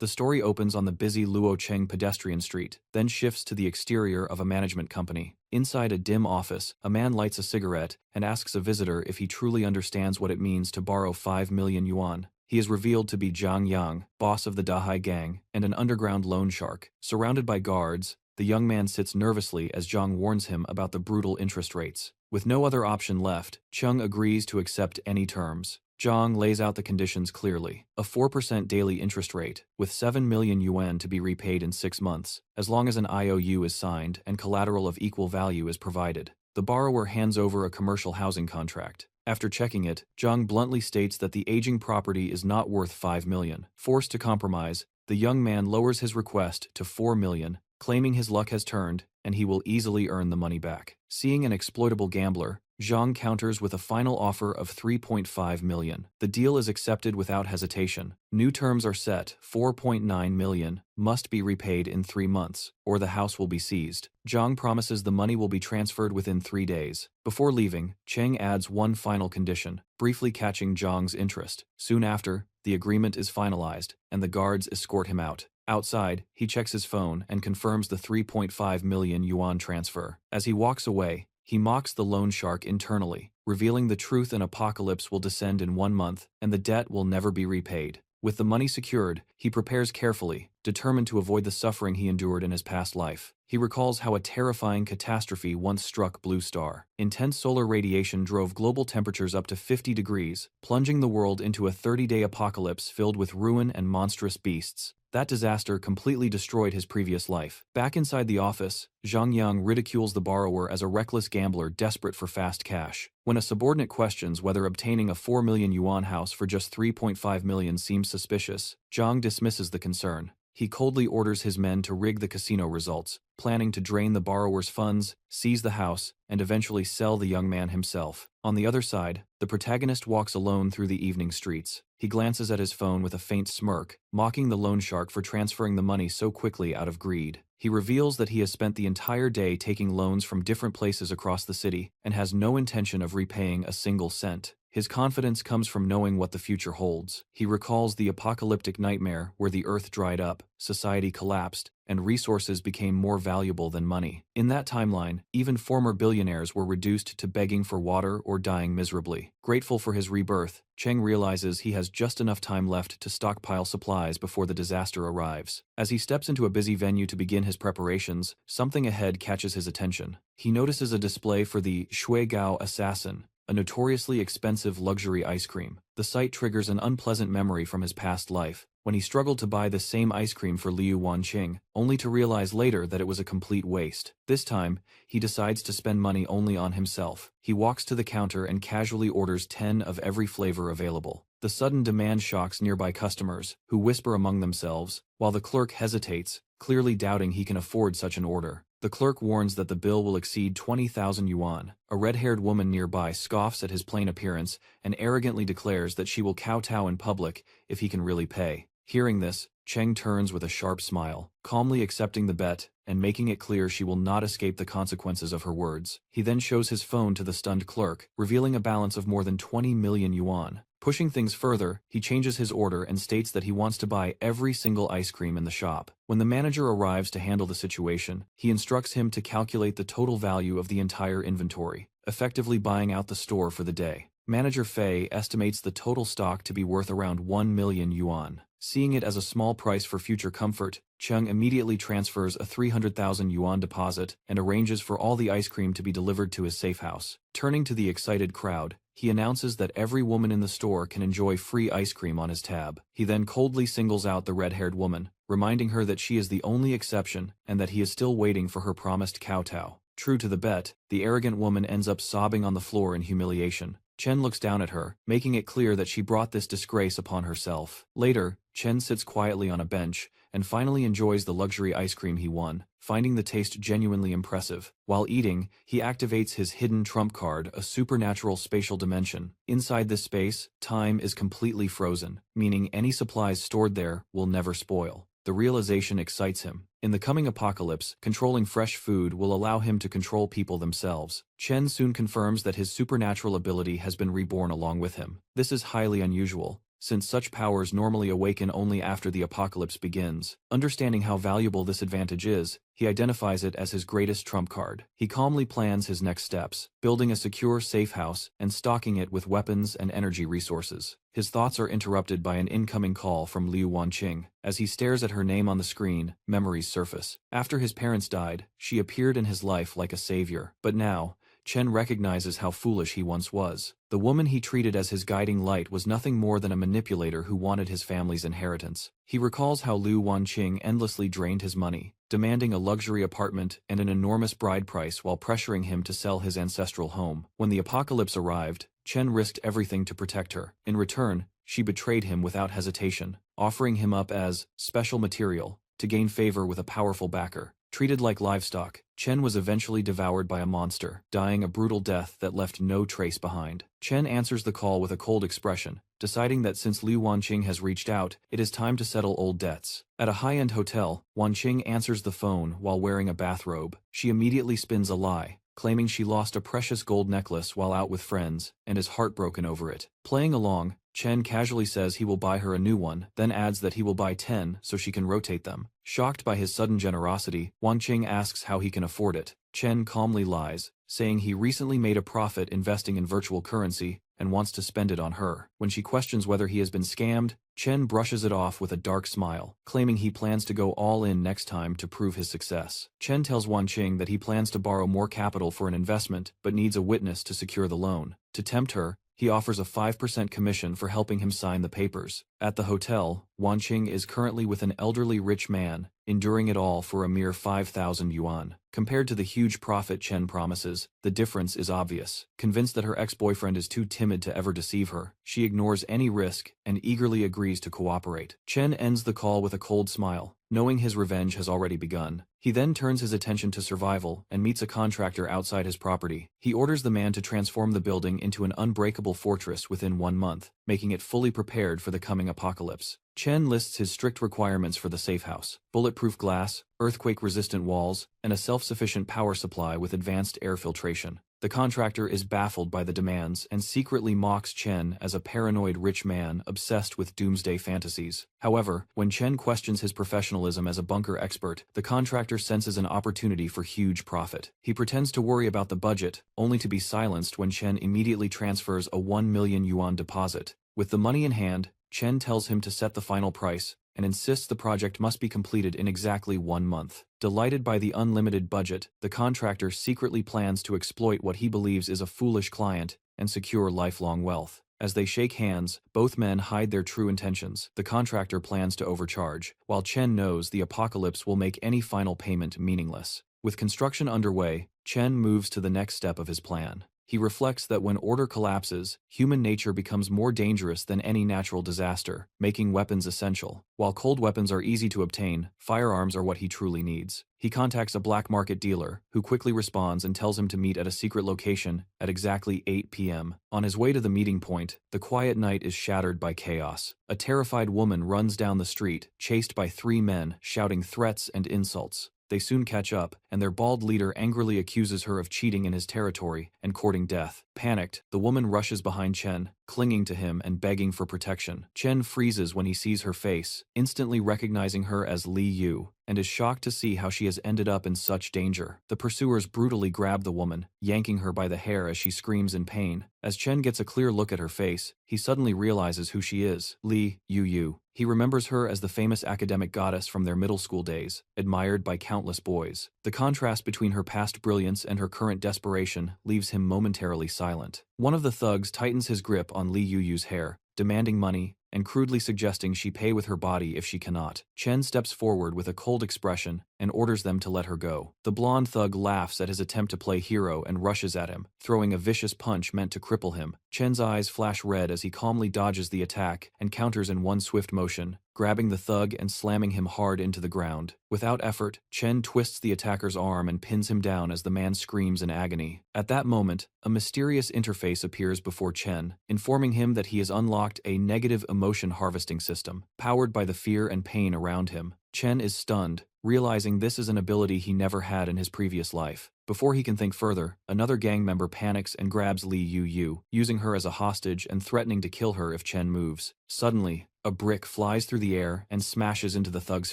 The story opens on the busy Luocheng pedestrian street, then shifts to the exterior of a management company. Inside a dim office, a man lights a cigarette and asks a visitor if he truly understands what it means to borrow 5 million yuan. He is revealed to be Jiang Yang, boss of the Dahai gang, and an underground loan shark. Surrounded by guards, the young man sits nervously as Jiang warns him about the brutal interest rates. With no other option left, Chung agrees to accept any terms. Jiang lays out the conditions clearly. A 4% daily interest rate, with 7 million yuan to be repaid in 6 months, as long as an IOU is signed and collateral of equal value is provided. The borrower hands over a commercial housing contract. After checking it, Jiang bluntly states that the aging property is not worth 5 million. Forced to compromise, the young man lowers his request to 4 million, claiming his luck has turned and he will easily earn the money back. Seeing an exploitable gambler, Jiang counters with a final offer of 3.5 million. The deal is accepted without hesitation. New terms are set: 4.9 million must be repaid in 3 months, or the house will be seized. Jiang promises the money will be transferred within 3 days. Before leaving, Cheng adds one final condition, briefly catching Jiang's interest. Soon after, the agreement is finalized, and the guards escort him out. Outside, he checks his phone and confirms the 3.5 million yuan transfer. As he walks away, he mocks the loan shark internally, revealing the truth: an apocalypse will descend in 1 month, and the debt will never be repaid. With the money secured, he prepares carefully, determined to avoid the suffering he endured in his past life. He recalls how a terrifying catastrophe once struck Blue Star. Intense solar radiation drove global temperatures up to 50 degrees, plunging the world into a 30-day apocalypse filled with ruin and monstrous beasts. That disaster completely destroyed his previous life. Back inside the office, Zhang Yang ridicules the borrower as a reckless gambler desperate for fast cash. When a subordinate questions whether obtaining a 4 million yuan house for just 3.5 million seems suspicious, Zhang dismisses the concern. He coldly orders his men to rig the casino results, planning to drain the borrower's funds, seize the house, and eventually sell the young man himself. On the other side, the protagonist walks alone through the evening streets. He glances at his phone with a faint smirk, mocking the loan shark for transferring the money so quickly out of greed. He reveals that he has spent the entire day taking loans from different places across the city and has no intention of repaying a single cent. His confidence comes from knowing what the future holds. He recalls the apocalyptic nightmare where the earth dried up, society collapsed, and resources became more valuable than money. In that timeline, even former billionaires were reduced to begging for water or dying miserably. Grateful for his rebirth, Cheng realizes he has just enough time left to stockpile supplies before the disaster arrives. As he steps into a busy venue to begin his preparations, something ahead catches his attention. He notices a display for the Shuigao Assassin, a notoriously expensive luxury ice cream. The sight triggers an unpleasant memory from his past life, when he struggled to buy the same ice cream for Liu Wanqing, only to realize later that it was a complete waste. This time, he decides to spend money only on himself. He walks to the counter and casually orders 10 of every flavor available. The sudden demand shocks nearby customers, who whisper among themselves, while the clerk hesitates, clearly doubting he can afford such an order. The clerk warns that the bill will exceed 20,000 yuan. A red-haired woman nearby scoffs at his plain appearance and arrogantly declares that she will kowtow in public if he can really pay. Hearing this, Cheng turns with a sharp smile, calmly accepting the bet and making it clear she will not escape the consequences of her words. He then shows his phone to the stunned clerk, revealing a balance of more than 20 million yuan. Pushing things further, he changes his order and states that he wants to buy every single ice cream in the shop. When the manager arrives to handle the situation, he instructs him to calculate the total value of the entire inventory, effectively buying out the store for the day. Manager Fei estimates the total stock to be worth around 1 million yuan. Seeing it as a small price for future comfort, Cheng immediately transfers a 300,000 yuan deposit and arranges for all the ice cream to be delivered to his safe house. Turning to the excited crowd, he announces that every woman in the store can enjoy free ice cream on his tab. He then coldly singles out the red-haired woman, reminding her that she is the only exception and that he is still waiting for her promised kowtow. True to the bet, the arrogant woman ends up sobbing on the floor in humiliation. Chen looks down at her, making it clear that she brought this disgrace upon herself. Later, Chen sits quietly on a bench and finally enjoys the luxury ice cream he won, finding the taste genuinely impressive. While eating, he activates his hidden trump card, a supernatural spatial dimension. Inside this space, time is completely frozen, meaning any supplies stored there will never spoil. The realization excites him. In the coming apocalypse, controlling fresh food will allow him to control people themselves. Chen soon confirms that his supernatural ability has been reborn along with him. This is highly unusual, since such powers normally awaken only after the apocalypse begins. Understanding how valuable this advantage is, he identifies it as his greatest trump card. He calmly plans his next steps, building a secure safe house and stocking it with weapons and energy resources. His thoughts are interrupted by an incoming call from Liu Wanqing. As he stares at her name on the screen, memories surface. After his parents died, she appeared in his life like a savior. But now, Chen recognizes how foolish he once was. The woman he treated as his guiding light was nothing more than a manipulator who wanted his family's inheritance. He recalls how Liu Wanqing endlessly drained his money, demanding a luxury apartment and an enormous bride price while pressuring him to sell his ancestral home. When the apocalypse arrived, Chen risked everything to protect her. In return, she betrayed him without hesitation, offering him up as special material to gain favor with a powerful backer. Treated like livestock, Chen was eventually devoured by a monster, dying a brutal death that left no trace behind. Chen answers the call with a cold expression, deciding that since Liu Wanqing has reached out, it is time to settle old debts. At a high-end hotel, Wanqing answers the phone while wearing a bathrobe. She immediately spins a lie, claiming she lost a precious gold necklace while out with friends, and is heartbroken over it. Playing along, Chen casually says he will buy her a new one, then adds that he will buy 10 so she can rotate them. Shocked by his sudden generosity, Wanqing asks how he can afford it. Chen calmly lies, saying he recently made a profit investing in virtual currency and wants to spend it on her. When she questions whether he has been scammed, Chen brushes it off with a dark smile, claiming he plans to go all in next time to prove his success. Chen tells Wanqing that he plans to borrow more capital for an investment but needs a witness to secure the loan. To tempt her, he offers a 5% commission for helping him sign the papers. At the hotel, Wanqing is currently with an elderly rich man, enduring it all for a mere 5,000 yuan. Compared to the huge profit Chen promises, the difference is obvious. Convinced that her ex-boyfriend is too timid to ever deceive her, she ignores any risk and eagerly agrees to cooperate. Chen ends the call with a cold smile, knowing his revenge has already begun. He then turns his attention to survival and meets a contractor outside his property. He orders the man to transform the building into an unbreakable fortress within 1 month, making it fully prepared for the coming apocalypse. Chen lists his strict requirements for the safe house: bulletproof glass, earthquake-resistant walls, and a self-sufficient power supply with advanced air filtration. The contractor is baffled by the demands and secretly mocks Chen as a paranoid rich man obsessed with doomsday fantasies. However, when Chen questions his professionalism as a bunker expert, the contractor senses an opportunity for huge profit. He pretends to worry about the budget, only to be silenced when Chen immediately transfers a 1 million yuan deposit. With the money in hand, Chen tells him to set the final price and insists the project must be completed in exactly 1 month. Delighted by the unlimited budget, the contractor secretly plans to exploit what he believes is a foolish client and secure lifelong wealth. As they shake hands, both men hide their true intentions. The contractor plans to overcharge, while Chen knows the apocalypse will make any final payment meaningless. With construction underway, Chen moves to the next step of his plan. He reflects that when order collapses, human nature becomes more dangerous than any natural disaster, making weapons essential. While cold weapons are easy to obtain, firearms are what he truly needs. He contacts a black market dealer, who quickly responds and tells him to meet at a secret location at exactly 8 p.m. On his way to the meeting point, the quiet night is shattered by chaos. A terrified woman runs down the street, chased by 3 men, shouting threats and insults. They soon catch up, and their bald leader angrily accuses her of cheating in his territory and courting death. Panicked, the woman rushes behind Chen, clinging to him and begging for protection. Chen freezes when he sees her face, instantly recognizing her as Li Yu, and is shocked to see how she has ended up in such danger. The pursuers brutally grab the woman, yanking her by the hair as she screams in pain. As Chen gets a clear look at her face, he suddenly realizes who she is: Li Yu. He remembers her as the famous academic goddess from their middle school days, admired by countless boys. The contrast between her past brilliance and her current desperation leaves him momentarily silent. One of the thugs tightens his grip on Li Yu's hair, demanding money, and crudely suggesting she pay with her body if she cannot. Chen steps forward with a cold expression and orders them to let her go. The blonde thug laughs at his attempt to play hero and rushes at him, throwing a vicious punch meant to cripple him. Chen's eyes flash red as he calmly dodges the attack and counters in one swift motion, grabbing the thug and slamming him hard into the ground. Without effort, Chen twists the attacker's arm and pins him down as the man screams in agony. At that moment, a mysterious interface appears before Chen, informing him that he has unlocked a negative emotion harvesting system. Powered by the fear and pain around him, Chen is stunned, realizing this is an ability he never had in his previous life. Before he can think further, another gang member panics and grabs Li Yu, using her as a hostage and threatening to kill her if Chen moves. Suddenly, a brick flies through the air and smashes into the thug's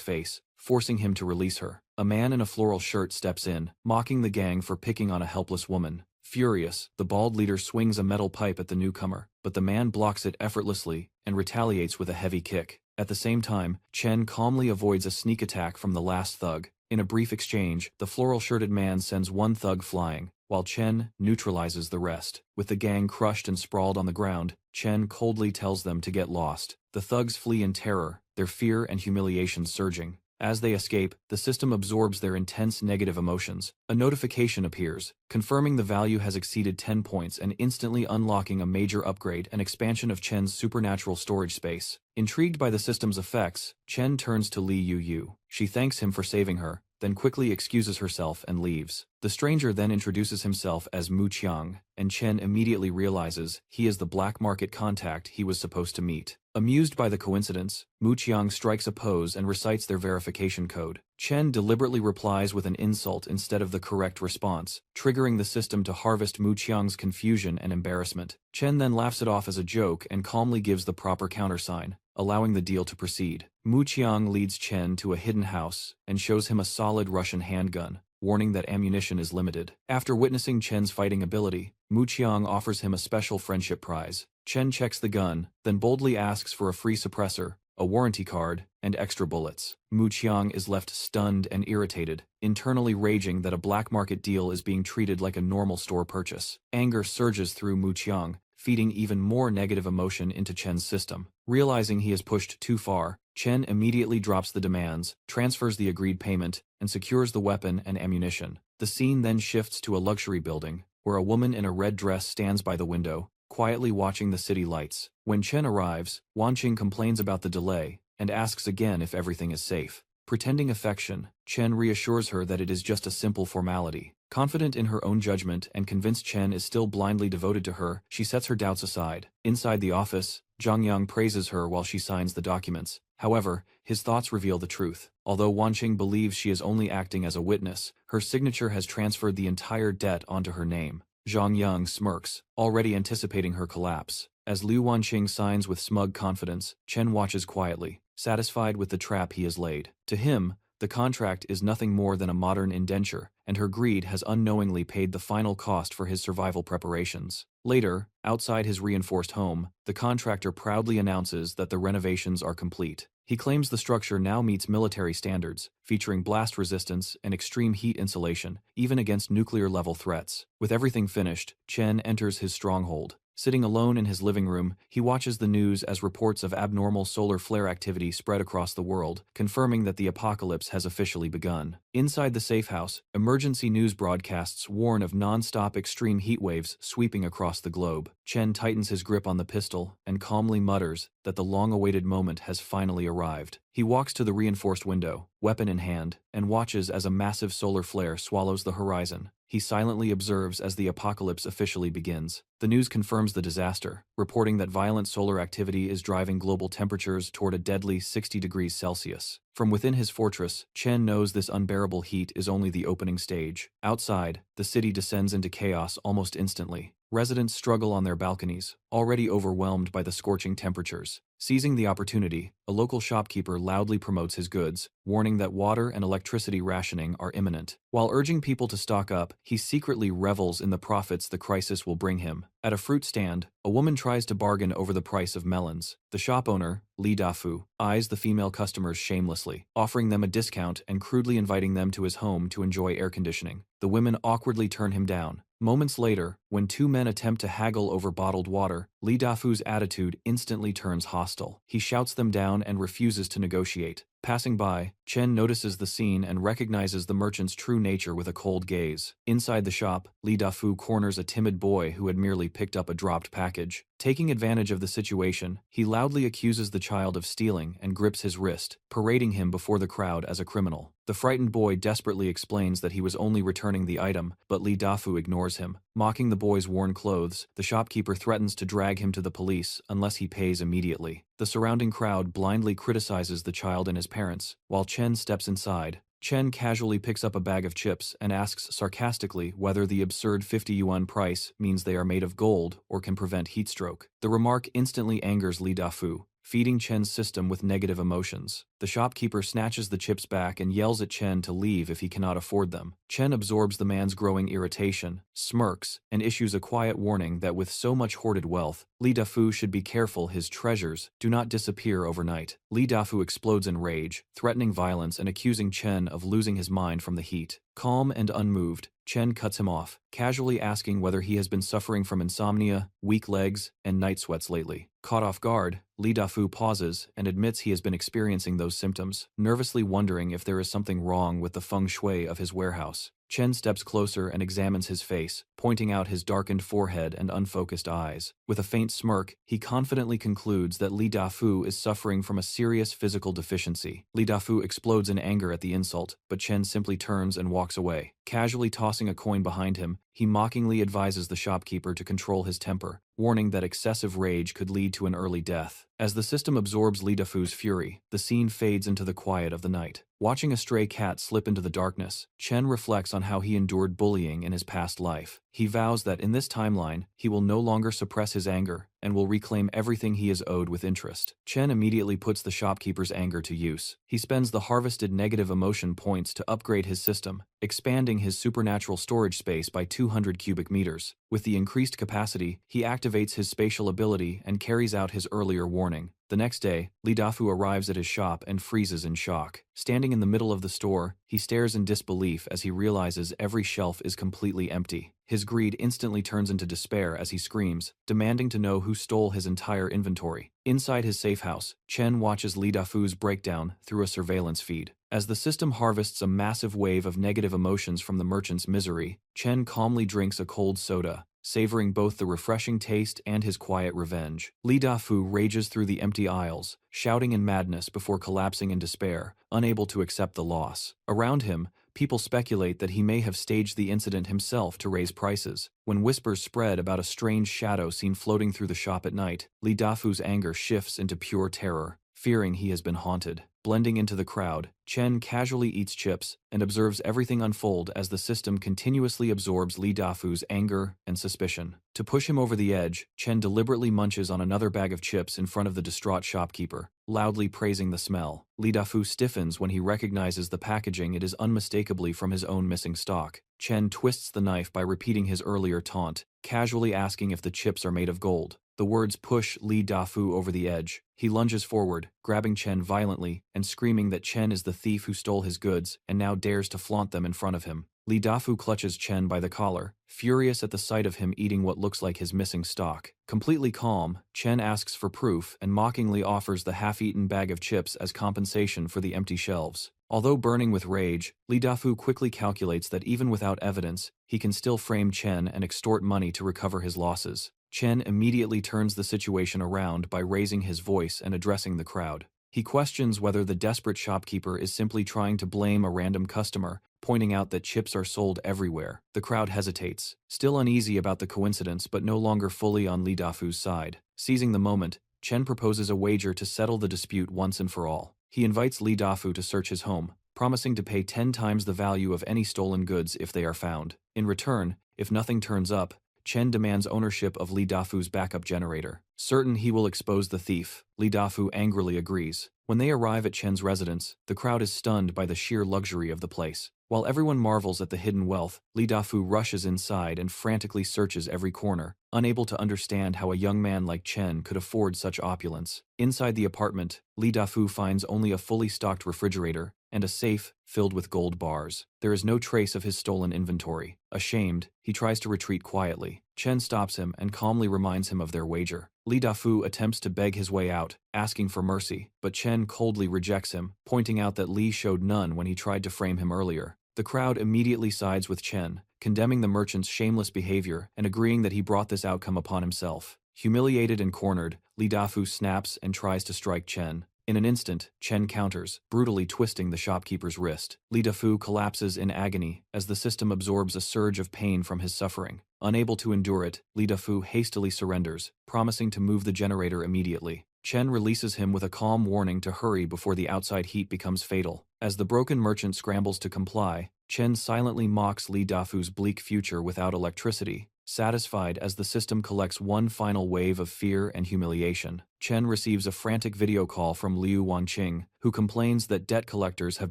face, forcing him to release her. A man in a floral shirt steps in, mocking the gang for picking on a helpless woman. Furious, the bald leader swings a metal pipe at the newcomer, but the man blocks it effortlessly and retaliates with a heavy kick. At the same time, Chen calmly avoids a sneak attack from the last thug. In a brief exchange, the floral-shirted man sends one thug flying, while Chen neutralizes the rest. With the gang crushed and sprawled on the ground, Chen coldly tells them to get lost. The thugs flee in terror, their fear and humiliation surging. As they escape, the system absorbs their intense negative emotions. A notification appears, confirming the value has exceeded 10 points and instantly unlocking a major upgrade and expansion of Chen's supernatural storage space. Intrigued by the system's effects, Chen turns to Li Yu. She thanks him for saving her, then quickly excuses herself and leaves. The stranger then introduces himself as Mu Qiang, and Chen immediately realizes he is the black market contact he was supposed to meet. Amused by the coincidence, Mu Qiang strikes a pose and recites their verification code. Chen deliberately replies with an insult instead of the correct response, triggering the system to harvest Mu Qiang's confusion and embarrassment. Chen then laughs it off as a joke and calmly gives the proper countersign, allowing the deal to proceed. Mu Qiang leads Chen to a hidden house and shows him a solid Russian handgun, warning that ammunition is limited. After witnessing Chen's fighting ability, Mu Qiang offers him a special friendship prize. Chen checks the gun, then boldly asks for a free suppressor, a warranty card, and extra bullets. Mu Qiang is left stunned and irritated, internally raging that a black market deal is being treated like a normal store purchase. Anger surges through Mu Qiang, feeding even more negative emotion into Chen's system. Realizing he has pushed too far, Chen immediately drops the demands, transfers the agreed payment, and secures the weapon and ammunition. The scene then shifts to a luxury building, where a woman in a red dress stands by the window, quietly watching the city lights. When Chen arrives, Wanqing complains about the delay, and asks again if everything is safe. Pretending affection, Chen reassures her that it is just a simple formality. Confident in her own judgment and convinced Chen is still blindly devoted to her, she sets her doubts aside. Inside the office, Zhang Yang praises her while she signs the documents. However, his thoughts reveal the truth. Although Wanqing believes she is only acting as a witness, her signature has transferred the entire debt onto her name. Zhang Yang smirks, already anticipating her collapse. As Liu Wanqing signs with smug confidence, Chen watches quietly, satisfied with the trap he has laid. To him, the contract is nothing more than a modern indenture, and her greed has unknowingly paid the final cost for his survival preparations. Later, outside his reinforced home, the contractor proudly announces that the renovations are complete. He claims the structure now meets military standards, featuring blast resistance and extreme heat insulation, even against nuclear-level threats. With everything finished, Chen enters his stronghold. Sitting alone in his living room, he watches the news as reports of abnormal solar flare activity spread across the world, confirming that the apocalypse has officially begun. Inside the Safehouse, emergency news broadcasts warn of non-stop extreme heat waves sweeping across the globe. Chen tightens his grip on the pistol and calmly mutters that the long-awaited moment has finally arrived. He walks to the reinforced window, weapon in hand, and watches as a massive solar flare swallows the horizon. He silently observes as the apocalypse officially begins. The news confirms the disaster, reporting that violent solar activity is driving global temperatures toward a deadly 60 degrees Celsius. From within his fortress, Chen knows this unbearable heat is only the opening stage. Outside, the city descends into chaos almost instantly. Residents struggle on their balconies, already overwhelmed by the scorching temperatures. Seizing the opportunity, a local shopkeeper loudly promotes his goods, warning that water and electricity rationing are imminent. While urging people to stock up, he secretly revels in the profits the crisis will bring him. At a fruit stand, a woman tries to bargain over the price of melons. The shop owner, Li Dafu, eyes the female customers shamelessly, offering them a discount and crudely inviting them to his home to enjoy air conditioning. The women awkwardly turn him down. Moments later, when two men attempt to haggle over bottled water, Li Dafu's attitude instantly turns hostile. He shouts them down and refuses to negotiate. Passing by, Chen notices the scene and recognizes the merchant's true nature with a cold gaze. Inside the shop, Li Dafu corners a timid boy who had merely picked up a dropped package. Taking advantage of the situation, he loudly accuses the child of stealing and grips his wrist, parading him before the crowd as a criminal. The frightened boy desperately explains that he was only returning the item, but Lee Dafu ignores him. Mocking the boy's worn clothes, the shopkeeper threatens to drag him to the police unless he pays immediately. The surrounding crowd blindly criticizes the child and his parents, while Chen steps inside. Chen casually picks up a bag of chips and asks sarcastically whether the absurd 50 yuan price means they are made of gold or can prevent heatstroke. The remark instantly angers Li Dafu, feeding Chen's system with negative emotions. The shopkeeper snatches the chips back and yells at Chen to leave if he cannot afford them. Chen absorbs the man's growing irritation, smirks, and issues a quiet warning that with so much hoarded wealth, Li Dafu should be careful his treasures do not disappear overnight. Li Dafu explodes in rage, threatening violence and accusing Chen of losing his mind from the heat. Calm and unmoved, Chen cuts him off, casually asking whether he has been suffering from insomnia, weak legs, and night sweats lately. Caught off guard, Li Dafu pauses and admits he has been experiencing those symptoms, nervously wondering if there is something wrong with the feng shui of his warehouse. Chen steps closer and examines his face, pointing out his darkened forehead and unfocused eyes. With a faint smirk, he confidently concludes that Li Dafu is suffering from a serious physical deficiency. Li Dafu explodes in anger at the insult, but Chen simply turns and walks away. Casually tossing a coin behind him, he mockingly advises the shopkeeper to control his temper, warning that excessive rage could lead to an early death. As the system absorbs Li Dafu's fury, the scene fades into the quiet of the night. Watching a stray cat slip into the darkness, Chen reflects on how he endured bullying in his past life. He vows that in this timeline, he will no longer suppress his anger and will reclaim everything he is owed with interest. Chen immediately puts the shopkeeper's anger to use. He spends the harvested negative emotion points to upgrade his system, expanding his supernatural storage space by 200 cubic meters. With the increased capacity, he activates his spatial ability and carries out his earlier warning. The next day, Li Dafu arrives at his shop and freezes in shock. Standing in the middle of the store, he stares in disbelief as he realizes every shelf is completely empty. His greed instantly turns into despair as he screams, demanding to know who stole his entire inventory. Inside his safe house, Chen watches Li Dafu's breakdown through a surveillance feed. As the system harvests a massive wave of negative emotions from the merchant's misery, Chen calmly drinks a cold soda, savoring both the refreshing taste and his quiet revenge. Li Dafu rages through the empty aisles, shouting in madness before collapsing in despair, unable to accept the loss. Around him, people speculate that he may have staged the incident himself to raise prices. When whispers spread about a strange shadow seen floating through the shop at night, Li Dafu's anger shifts into pure terror, fearing he has been haunted. Blending into the crowd, Chen casually eats chips and observes everything unfold as the system continuously absorbs Li Dafu's anger and suspicion. To push him over the edge, Chen deliberately munches on another bag of chips in front of the distraught shopkeeper, loudly praising the smell. Li Dafu stiffens when he recognizes the packaging. It is unmistakably from his own missing stock. Chen twists the knife by repeating his earlier taunt, casually asking if the chips are made of gold. The words push Li Dafu over the edge. He lunges forward, grabbing Chen violently and screaming that Chen is the thief who stole his goods and now dares to flaunt them in front of him. Li Dafu clutches Chen by the collar, furious at the sight of him eating what looks like his missing stock. Completely calm, Chen asks for proof and mockingly offers the half-eaten bag of chips as compensation for the empty shelves. Although burning with rage, Li Dafu quickly calculates that even without evidence, he can still frame Chen and extort money to recover his losses. Chen immediately turns the situation around by raising his voice and addressing the crowd. He questions whether the desperate shopkeeper is simply trying to blame a random customer, pointing out that chips are sold everywhere. The crowd hesitates, still uneasy about the coincidence but no longer fully on Li Dafu's side. Seizing the moment, Chen proposes a wager to settle the dispute once and for all. He invites Li Dafu to search his home, promising to pay 10 times the value of any stolen goods if they are found. In return, if nothing turns up, Chen demands ownership of Li Dafu's backup generator. Certain he will expose the thief, Li Dafu angrily agrees. When they arrive at Chen's residence, the crowd is stunned by the sheer luxury of the place. While everyone marvels at the hidden wealth, Li Dafu rushes inside and frantically searches every corner, unable to understand how a young man like Chen could afford such opulence. Inside the apartment, Li Dafu finds only a fully stocked refrigerator and a safe filled with gold bars. There is no trace of his stolen inventory. Ashamed, he tries to retreat quietly. Chen stops him and calmly reminds him of their wager. Li Dafu attempts to beg his way out, asking for mercy, but Chen coldly rejects him, pointing out that Li showed none when he tried to frame him earlier. The crowd immediately sides with Chen, condemning the merchant's shameless behavior and agreeing that he brought this outcome upon himself. Humiliated and cornered, Li Dafu snaps and tries to strike Chen. In an instant, Chen counters, brutally twisting the shopkeeper's wrist. Li Dafu collapses in agony as the system absorbs a surge of pain from his suffering. Unable to endure it, Li Dafu hastily surrenders, promising to move the generator immediately. Chen releases him with a calm warning to hurry before the outside heat becomes fatal. As the broken merchant scrambles to comply, Chen silently mocks Li Dafu's bleak future without electricity. Satisfied as the system collects one final wave of fear and humiliation, Chen receives a frantic video call from Liu Wanqing, who complains that debt collectors have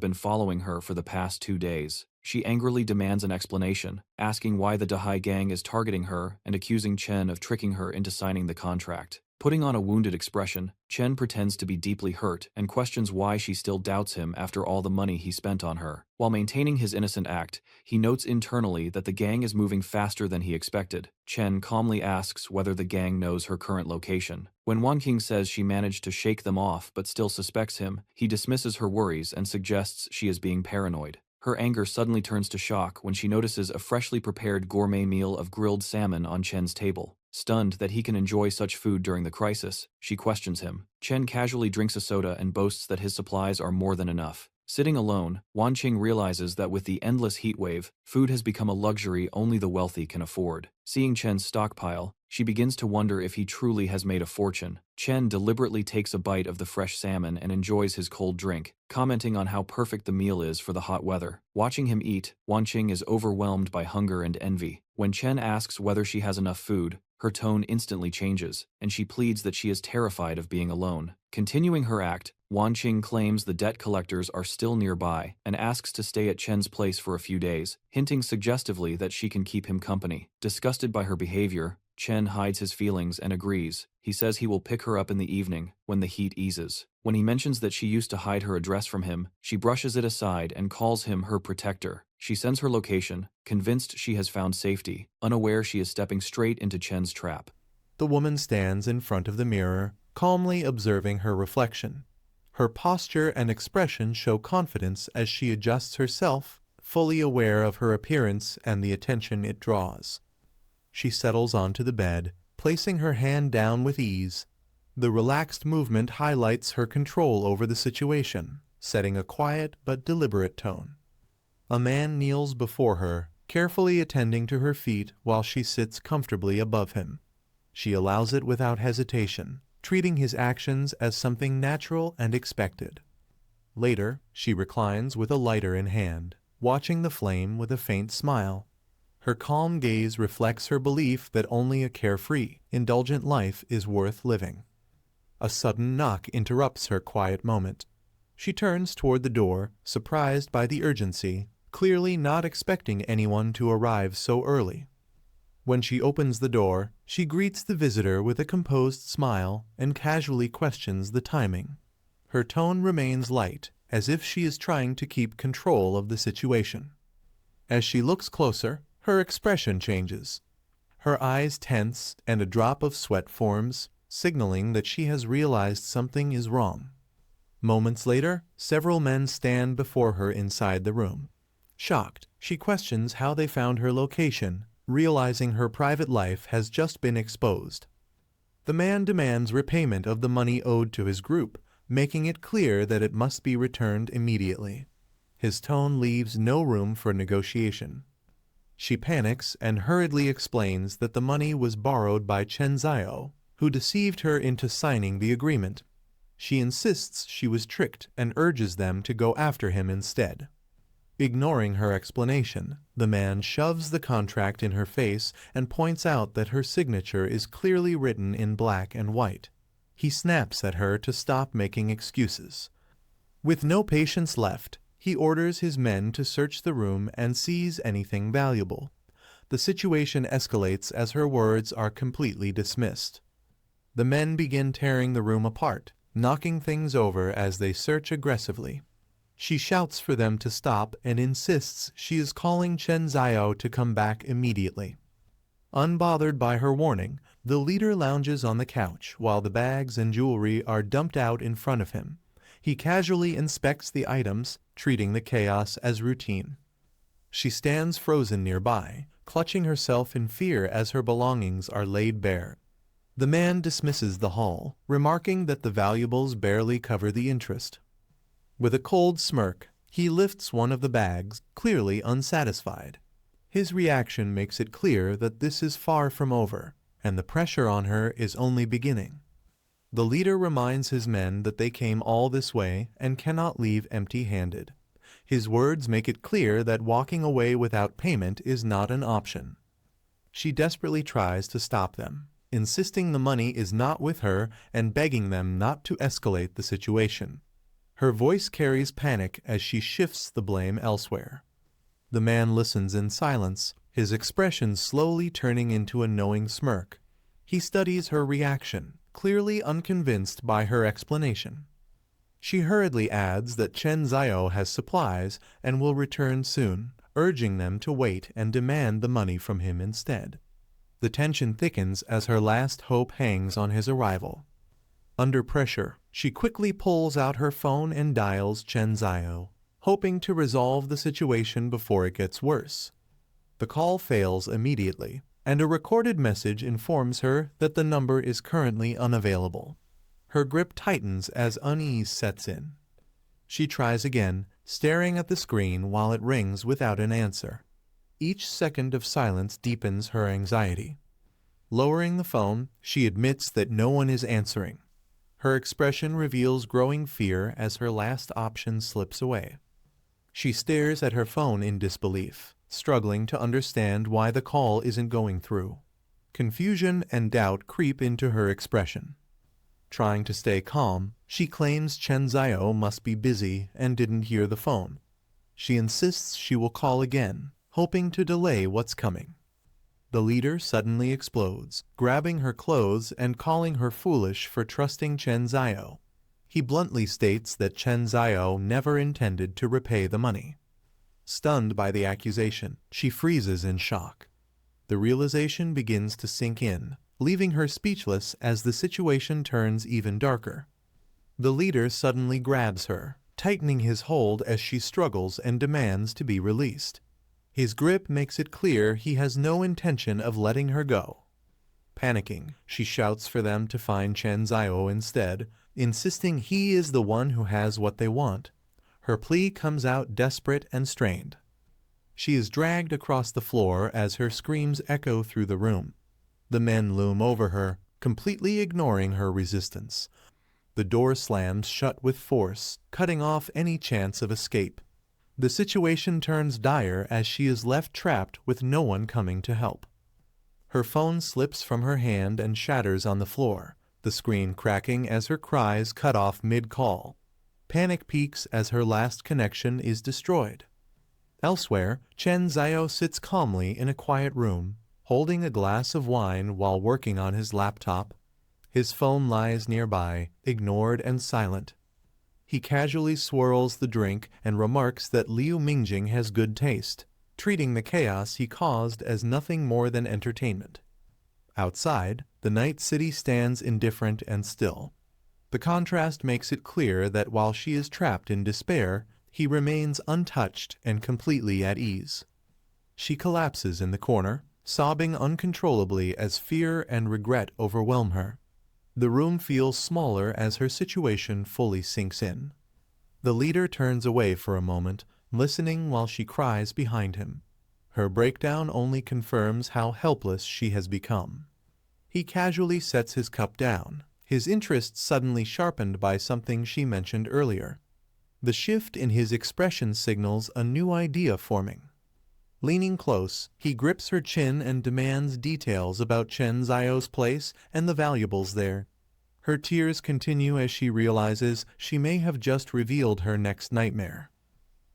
been following her for the past 2 days. She angrily demands an explanation, asking why the Dahai gang is targeting her and accusing Chen of tricking her into signing the contract. Putting on a wounded expression, Chen pretends to be deeply hurt and questions why she still doubts him after all the money he spent on her. While maintaining his innocent act, he notes internally that the gang is moving faster than he expected. Chen calmly asks whether the gang knows her current location. When Wanqing says she managed to shake them off but still suspects him, he dismisses her worries and suggests she is being paranoid. Her anger suddenly turns to shock when she notices a freshly prepared gourmet meal of grilled salmon on Chen's table. Stunned that he can enjoy such food during the crisis, she questions him. Chen casually drinks a soda and boasts that his supplies are more than enough. Sitting alone, Wanqing realizes that with the endless heatwave, food has become a luxury only the wealthy can afford. Seeing Chen's stockpile, she begins to wonder if he truly has made a fortune. Chen deliberately takes a bite of the fresh salmon and enjoys his cold drink, commenting on how perfect the meal is for the hot weather. Watching him eat, Wanqing is overwhelmed by hunger and envy. When Chen asks whether she has enough food, her tone instantly changes, and she pleads that she is terrified of being alone. Continuing her act, Wanqing claims the debt collectors are still nearby and asks to stay at Chen's place for a few days, hinting suggestively that she can keep him company. Disgusted by her behavior, Chen hides his feelings and agrees. He says he will pick her up in the evening, when the heat eases. When he mentions that she used to hide her address from him, she brushes it aside and calls him her protector. She sends her location, convinced she has found safety, unaware she is stepping straight into Chen's trap. The woman stands in front of the mirror, calmly observing her reflection. Her posture and expression show confidence as she adjusts herself, fully aware of her appearance and the attention it draws. She settles onto the bed, placing her hand down with ease. The relaxed movement highlights her control over the situation, setting a quiet but deliberate tone. A man kneels before her, carefully attending to her feet while she sits comfortably above him. She allows it without hesitation, treating his actions as something natural and expected. Later, she reclines with a lighter in hand, watching the flame with a faint smile. Her calm gaze reflects her belief that only a carefree, indulgent life is worth living. A sudden knock interrupts her quiet moment. She turns toward the door, surprised by the urgency, clearly not expecting anyone to arrive so early. When she opens the door, she greets the visitor with a composed smile and casually questions the timing. Her tone remains light, as if she is trying to keep control of the situation. As she looks closer, her expression changes. Her eyes tense and a drop of sweat forms, signaling that she has realized something is wrong. Moments later, several men stand before her inside the room. Shocked, she questions how they found her location, realizing her private life has just been exposed. The man demands repayment of the money owed to his group, making it clear that it must be returned immediately. His tone leaves no room for negotiation. She panics and hurriedly explains that the money was borrowed by Chen Zhao, who deceived her into signing the agreement. She insists she was tricked and urges them to go after him instead. Ignoring her explanation, the man shoves the contract in her face and points out that her signature is clearly written in black and white. He snaps at her to stop making excuses. With no patience left, he orders his men to search the room and seize anything valuable. The situation escalates as her words are completely dismissed. The men begin tearing the room apart, knocking things over as they search aggressively. She shouts for them to stop and insists she is calling Chen Zhao to come back immediately. Unbothered by her warning, the leader lounges on the couch while the bags and jewelry are dumped out in front of him. He casually inspects the items, treating the chaos as routine. She stands frozen nearby, clutching herself in fear as her belongings are laid bare. The man dismisses the haul, remarking that the valuables barely cover the interest. With a cold smirk, he lifts one of the bags, clearly unsatisfied. His reaction makes it clear that this is far from over, and the pressure on her is only beginning. The leader reminds his men that they came all this way and cannot leave empty-handed. His words make it clear that walking away without payment is not an option. She desperately tries to stop them, insisting the money is not with her and begging them not to escalate the situation. Her voice carries panic as she shifts the blame elsewhere. The man listens in silence, his expression slowly turning into a knowing smirk. He studies her reaction, clearly unconvinced by her explanation. She hurriedly adds that Chen Zhao has supplies and will return soon, urging them to wait and demand the money from him instead. The tension thickens as her last hope hangs on his arrival. Under pressure, she quickly pulls out her phone and dials Chen Zhao, hoping to resolve the situation before it gets worse. The call fails immediately, and a recorded message informs her that the number is currently unavailable. Her grip tightens as unease sets in. She tries again, staring at the screen while it rings without an answer. Each second of silence deepens her anxiety. Lowering the phone, she admits that no one is answering. Her expression reveals growing fear as her last option slips away. She stares at her phone in disbelief, struggling to understand why the call isn't going through. Confusion and doubt creep into her expression. Trying to stay calm, she claims Chen Zhao must be busy and didn't hear the phone. She insists she will call again, hoping to delay what's coming. The leader suddenly explodes, grabbing her clothes and calling her foolish for trusting Chen Zhao. He bluntly states that Chen Zhao never intended to repay the money. Stunned by the accusation, she freezes in shock. The realization begins to sink in, leaving her speechless as the situation turns even darker. The leader suddenly grabs her, tightening his hold as she struggles and demands to be released. His grip makes it clear he has no intention of letting her go. Panicking, she shouts for them to find Chen Zhao instead, insisting he is the one who has what they want. Her plea comes out desperate and strained. She is dragged across the floor as her screams echo through the room. The men loom over her, completely ignoring her resistance. The door slams shut with force, cutting off any chance of escape. The situation turns dire as she is left trapped with no one coming to help. Her phone slips from her hand and shatters on the floor, the screen cracking as her cries cut off mid-call. Panic peaks as her last connection is destroyed. Elsewhere, Chen Zhao sits calmly in a quiet room, holding a glass of wine while working on his laptop. His phone lies nearby, ignored and silent. He casually swirls the drink and remarks that Liu Mingjing has good taste, treating the chaos he caused as nothing more than entertainment. Outside, the night city stands indifferent and still. The contrast makes it clear that while she is trapped in despair, he remains untouched and completely at ease. She collapses in the corner, sobbing uncontrollably as fear and regret overwhelm her. The room feels smaller as her situation fully sinks in. The leader turns away for a moment, listening while she cries behind him. Her breakdown only confirms how helpless she has become. He casually sets his cup down, his interest suddenly sharpened by something she mentioned earlier. The shift in his expression signals a new idea forming. Leaning close, he grips her chin and demands details about Chen Zhao's place and the valuables there. Her tears continue as she realizes she may have just revealed her next nightmare.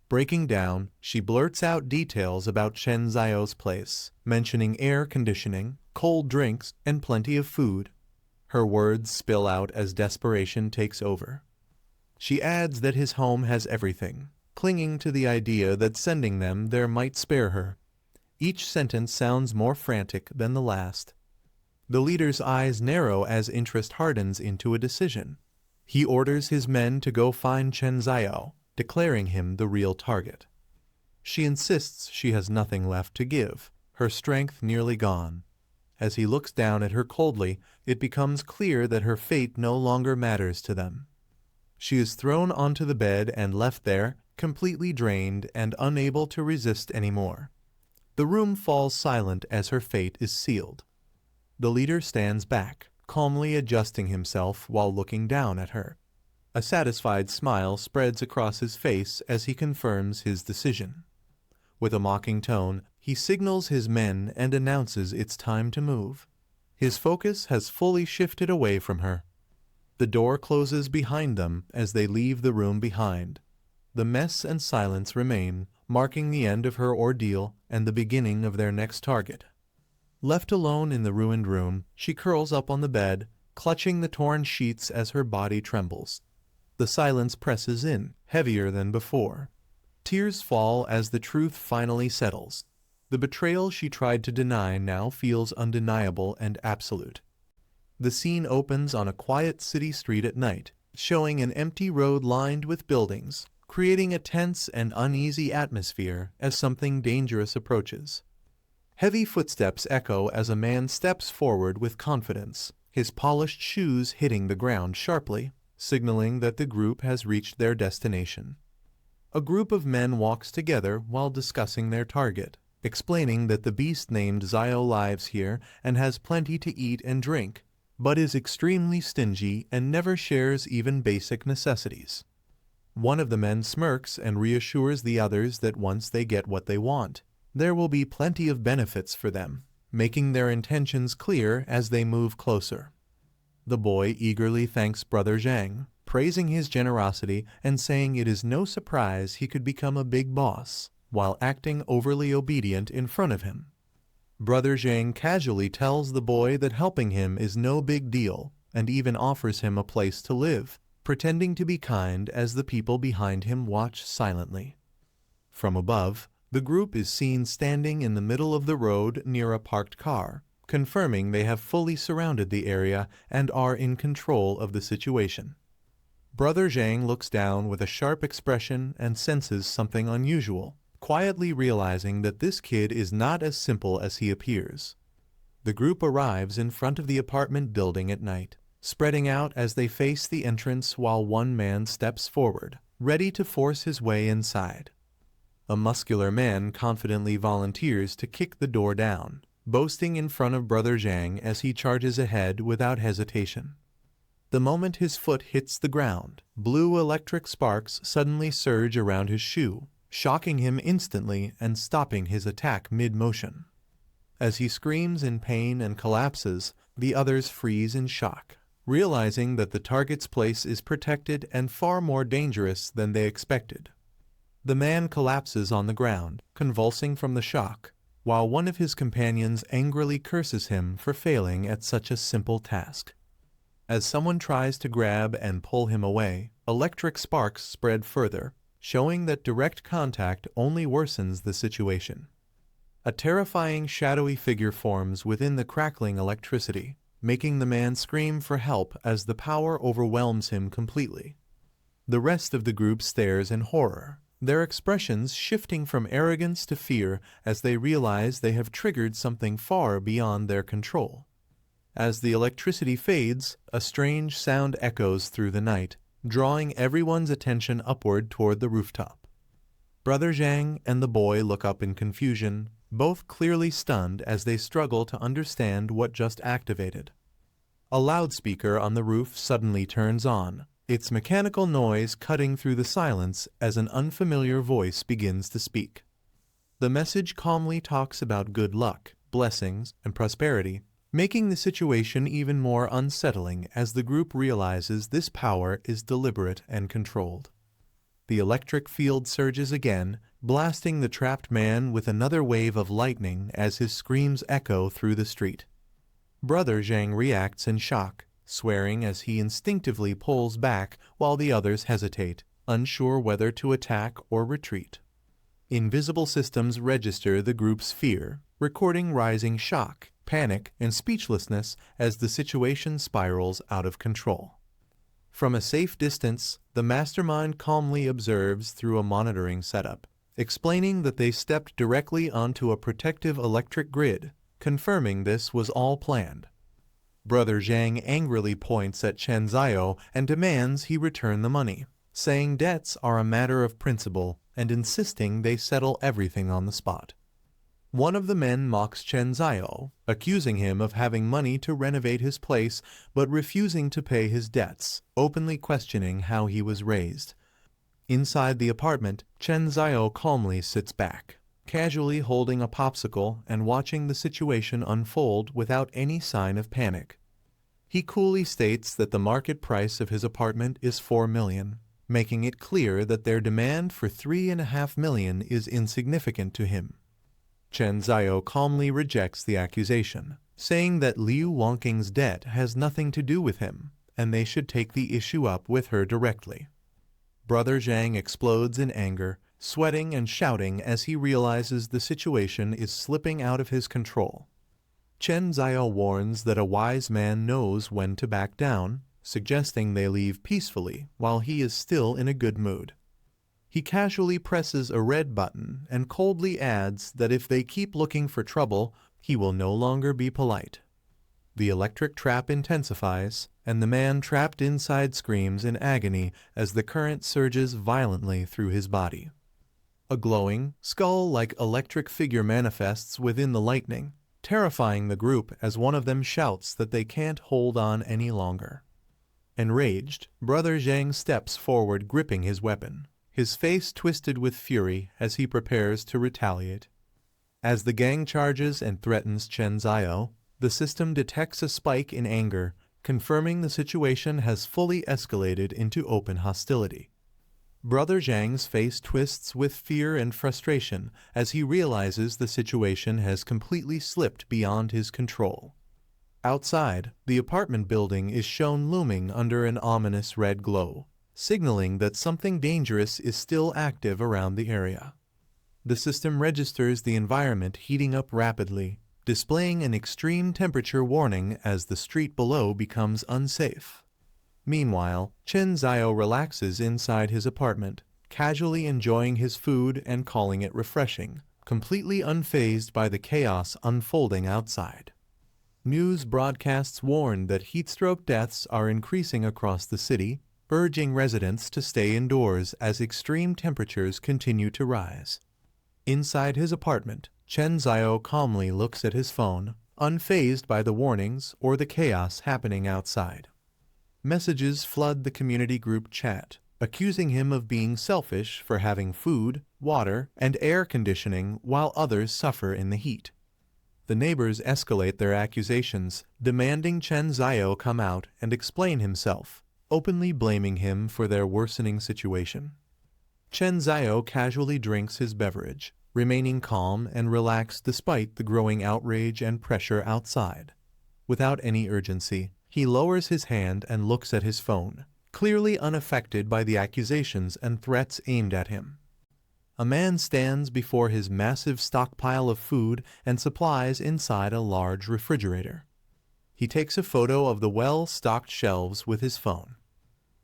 Breaking down, she blurts out details about Chen Zhao's place, mentioning air conditioning, cold drinks, and plenty of food. Her words spill out as desperation takes over. She adds that his home has everything, clinging to the idea that sending them there might spare her. Each sentence sounds more frantic than the last. The leader's eyes narrow as interest hardens into a decision. He orders his men to go find Chen Zhao, declaring him the real target. She insists she has nothing left to give, her strength nearly gone. As he looks down at her coldly, it becomes clear that her fate no longer matters to them. She is thrown onto the bed and left there, completely drained and unable to resist anymore. The room falls silent as her fate is sealed. The leader stands back, calmly adjusting himself while looking down at her. A satisfied smile spreads across his face as he confirms his decision. With a mocking tone, he signals his men and announces it's time to move. His focus has fully shifted away from her. The door closes behind them as they leave the room behind. The mess and silence remain, marking the end of her ordeal and the beginning of their next target. Left alone in the ruined room, she curls up on the bed, clutching the torn sheets as her body trembles. The silence presses in, heavier than before. Tears fall as the truth finally settles. The betrayal she tried to deny now feels undeniable and absolute. The scene opens on a quiet city street at night, showing an empty road lined with buildings, creating a tense and uneasy atmosphere as something dangerous approaches. Heavy footsteps echo as a man steps forward with confidence, his polished shoes hitting the ground sharply, signaling that the group has reached their destination. A group of men walks together while discussing their target, explaining that the beast named Zio lives here and has plenty to eat and drink, but is extremely stingy and never shares even basic necessities. One of the men smirks and reassures the others that once they get what they want, there will be plenty of benefits for them, making their intentions clear as they move closer. The boy eagerly thanks Brother Jiang, praising his generosity and saying it is no surprise he could become a big boss, while acting overly obedient in front of him. Brother Jiang casually tells the boy that helping him is no big deal, and even offers him a place to live, pretending to be kind as the people behind him watch silently. From above, the group is seen standing in the middle of the road near a parked car, confirming they have fully surrounded the area and are in control of the situation. Brother Jiang looks down with a sharp expression and senses something unusual, quietly realizing that this kid is not as simple as he appears. The group arrives in front of the apartment building at night, spreading out as they face the entrance while one man steps forward, ready to force his way inside. A muscular man confidently volunteers to kick the door down, boasting in front of Brother Jiang as he charges ahead without hesitation. The moment his foot hits the ground, blue electric sparks suddenly surge around his shoe, shocking him instantly and stopping his attack mid-motion. As he screams in pain and collapses, the others freeze in shock, realizing that the target's place is protected and far more dangerous than they expected. The man collapses on the ground, convulsing from the shock, while one of his companions angrily curses him for failing at such a simple task. As someone tries to grab and pull him away, electric sparks spread further, showing that direct contact only worsens the situation. A terrifying shadowy figure forms within the crackling electricity, making the man scream for help as the power overwhelms him completely. The rest of the group stares in horror, their expressions shifting from arrogance to fear as they realize they have triggered something far beyond their control. As the electricity fades, a strange sound echoes through the night, drawing everyone's attention upward toward the rooftop. Brother Jiang and the boy look up in confusion, both clearly stunned as they struggle to understand what just activated. A loudspeaker on the roof suddenly turns on, its mechanical noise cutting through the silence as an unfamiliar voice begins to speak. The message calmly talks about good luck, blessings, and prosperity, making the situation even more unsettling as the group realizes this power is deliberate and controlled. The electric field surges again, blasting the trapped man with another wave of lightning as his screams echo through the street. Brother Jiang reacts in shock, swearing as he instinctively pulls back while the others hesitate, unsure whether to attack or retreat. Invisible systems register the group's fear, recording rising shock, panic, and speechlessness as the situation spirals out of control. From a safe distance, the mastermind calmly observes through a monitoring setup, explaining that they stepped directly onto a protective electric grid, confirming this was all planned. Brother Jiang angrily points at Chen Zio and demands he return the money, saying debts are a matter of principle and insisting they settle everything on the spot. One of the men mocks Chen Zio, accusing him of having money to renovate his place but refusing to pay his debts, openly questioning how he was raised. Inside the apartment, Chen Zio calmly sits back, casually holding a popsicle and watching the situation unfold without any sign of panic. He coolly states that the market price of his apartment is $4 million, making it clear that their demand for $3.5 million is insignificant to him. Chen Zio calmly rejects the accusation, saying that Liu Wangqing's debt has nothing to do with him, and they should take the issue up with her directly. Brother Jiang explodes in anger, sweating and shouting as he realizes the situation is slipping out of his control. Chen Zio warns that a wise man knows when to back down, suggesting they leave peacefully while he is still in a good mood. He casually presses a red button and coldly adds that if they keep looking for trouble, he will no longer be polite. The electric trap intensifies, and the man trapped inside screams in agony as the current surges violently through his body. A glowing, skull-like electric figure manifests within the lightning, terrifying the group as one of them shouts that they can't hold on any longer. Enraged, Brother Jiang steps forward gripping his weapon, his face twisted with fury as he prepares to retaliate. As the gang charges and threatens Chen Zio, the system detects a spike in anger, confirming the situation has fully escalated into open hostility. Brother Jiang's face twists with fear and frustration as he realizes the situation has completely slipped beyond his control. Outside, the apartment building is shown looming under an ominous red glow, signaling that something dangerous is still active around the area. The system registers the environment heating up rapidly, displaying an extreme temperature warning as the street below becomes unsafe. Meanwhile, Chen Zio relaxes inside his apartment, casually enjoying his food and calling it refreshing, completely unfazed by the chaos unfolding outside. News broadcasts warn that heatstroke deaths are increasing across the city, urging residents to stay indoors as extreme temperatures continue to rise. Inside his apartment, Chen Zio calmly looks at his phone, unfazed by the warnings or the chaos happening outside. Messages flood the community group chat, accusing him of being selfish for having food, water, and air conditioning while others suffer in the heat. The neighbors escalate their accusations, demanding Chen Zio come out and explain himself, openly blaming him for their worsening situation. Chen Zio casually drinks his beverage, remaining calm and relaxed despite the growing outrage and pressure outside. Without any urgency, he lowers his hand and looks at his phone, clearly unaffected by the accusations and threats aimed at him. A man stands before his massive stockpile of food and supplies inside a large refrigerator. He takes a photo of the well-stocked shelves with his phone.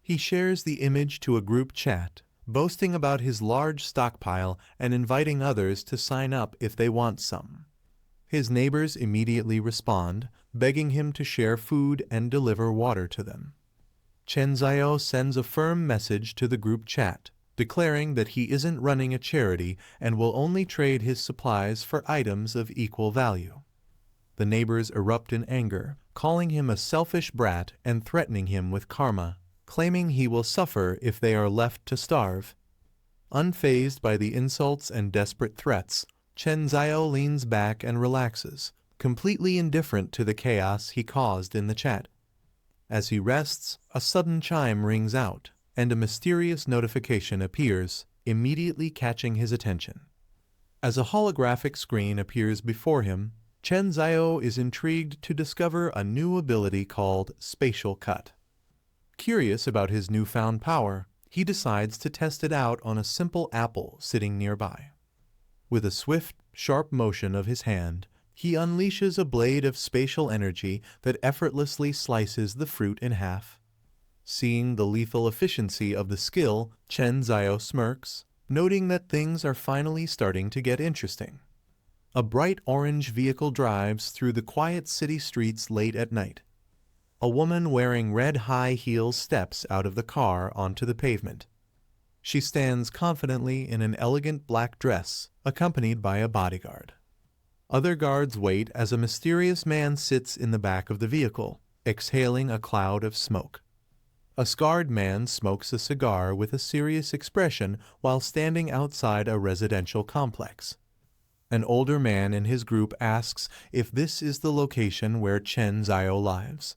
He shares the image to a group chat, boasting about his large stockpile and inviting others to sign up if they want some. His neighbors immediately respond, begging him to share food and deliver water to them. Chen Zio sends a firm message to the group chat, declaring that he isn't running a charity and will only trade his supplies for items of equal value. The neighbors erupt in anger, calling him a selfish brat and threatening him with karma, claiming he will suffer if they are left to starve. Unfazed by the insults and desperate threats, Chen Zio leans back and relaxes, completely indifferent to the chaos he caused in the chat. As he rests, a sudden chime rings out, and a mysterious notification appears, immediately catching his attention. As a holographic screen appears before him, Chen Zio is intrigued to discover a new ability called spatial cut. Curious about his newfound power, he decides to test it out on a simple apple sitting nearby. With a swift, sharp motion of his hand, he unleashes a blade of spatial energy that effortlessly slices the fruit in half. Seeing the lethal efficiency of the skill, Chen Zio smirks, noting that things are finally starting to get interesting. A bright orange vehicle drives through the quiet city streets late at night. A woman wearing red high heels steps out of the car onto the pavement. She stands confidently in an elegant black dress, accompanied by a bodyguard. Other guards wait as a mysterious man sits in the back of the vehicle, exhaling a cloud of smoke. A scarred man smokes a cigar with a serious expression while standing outside a residential complex. An older man in his group asks if this is the location where Chen Zhao lives.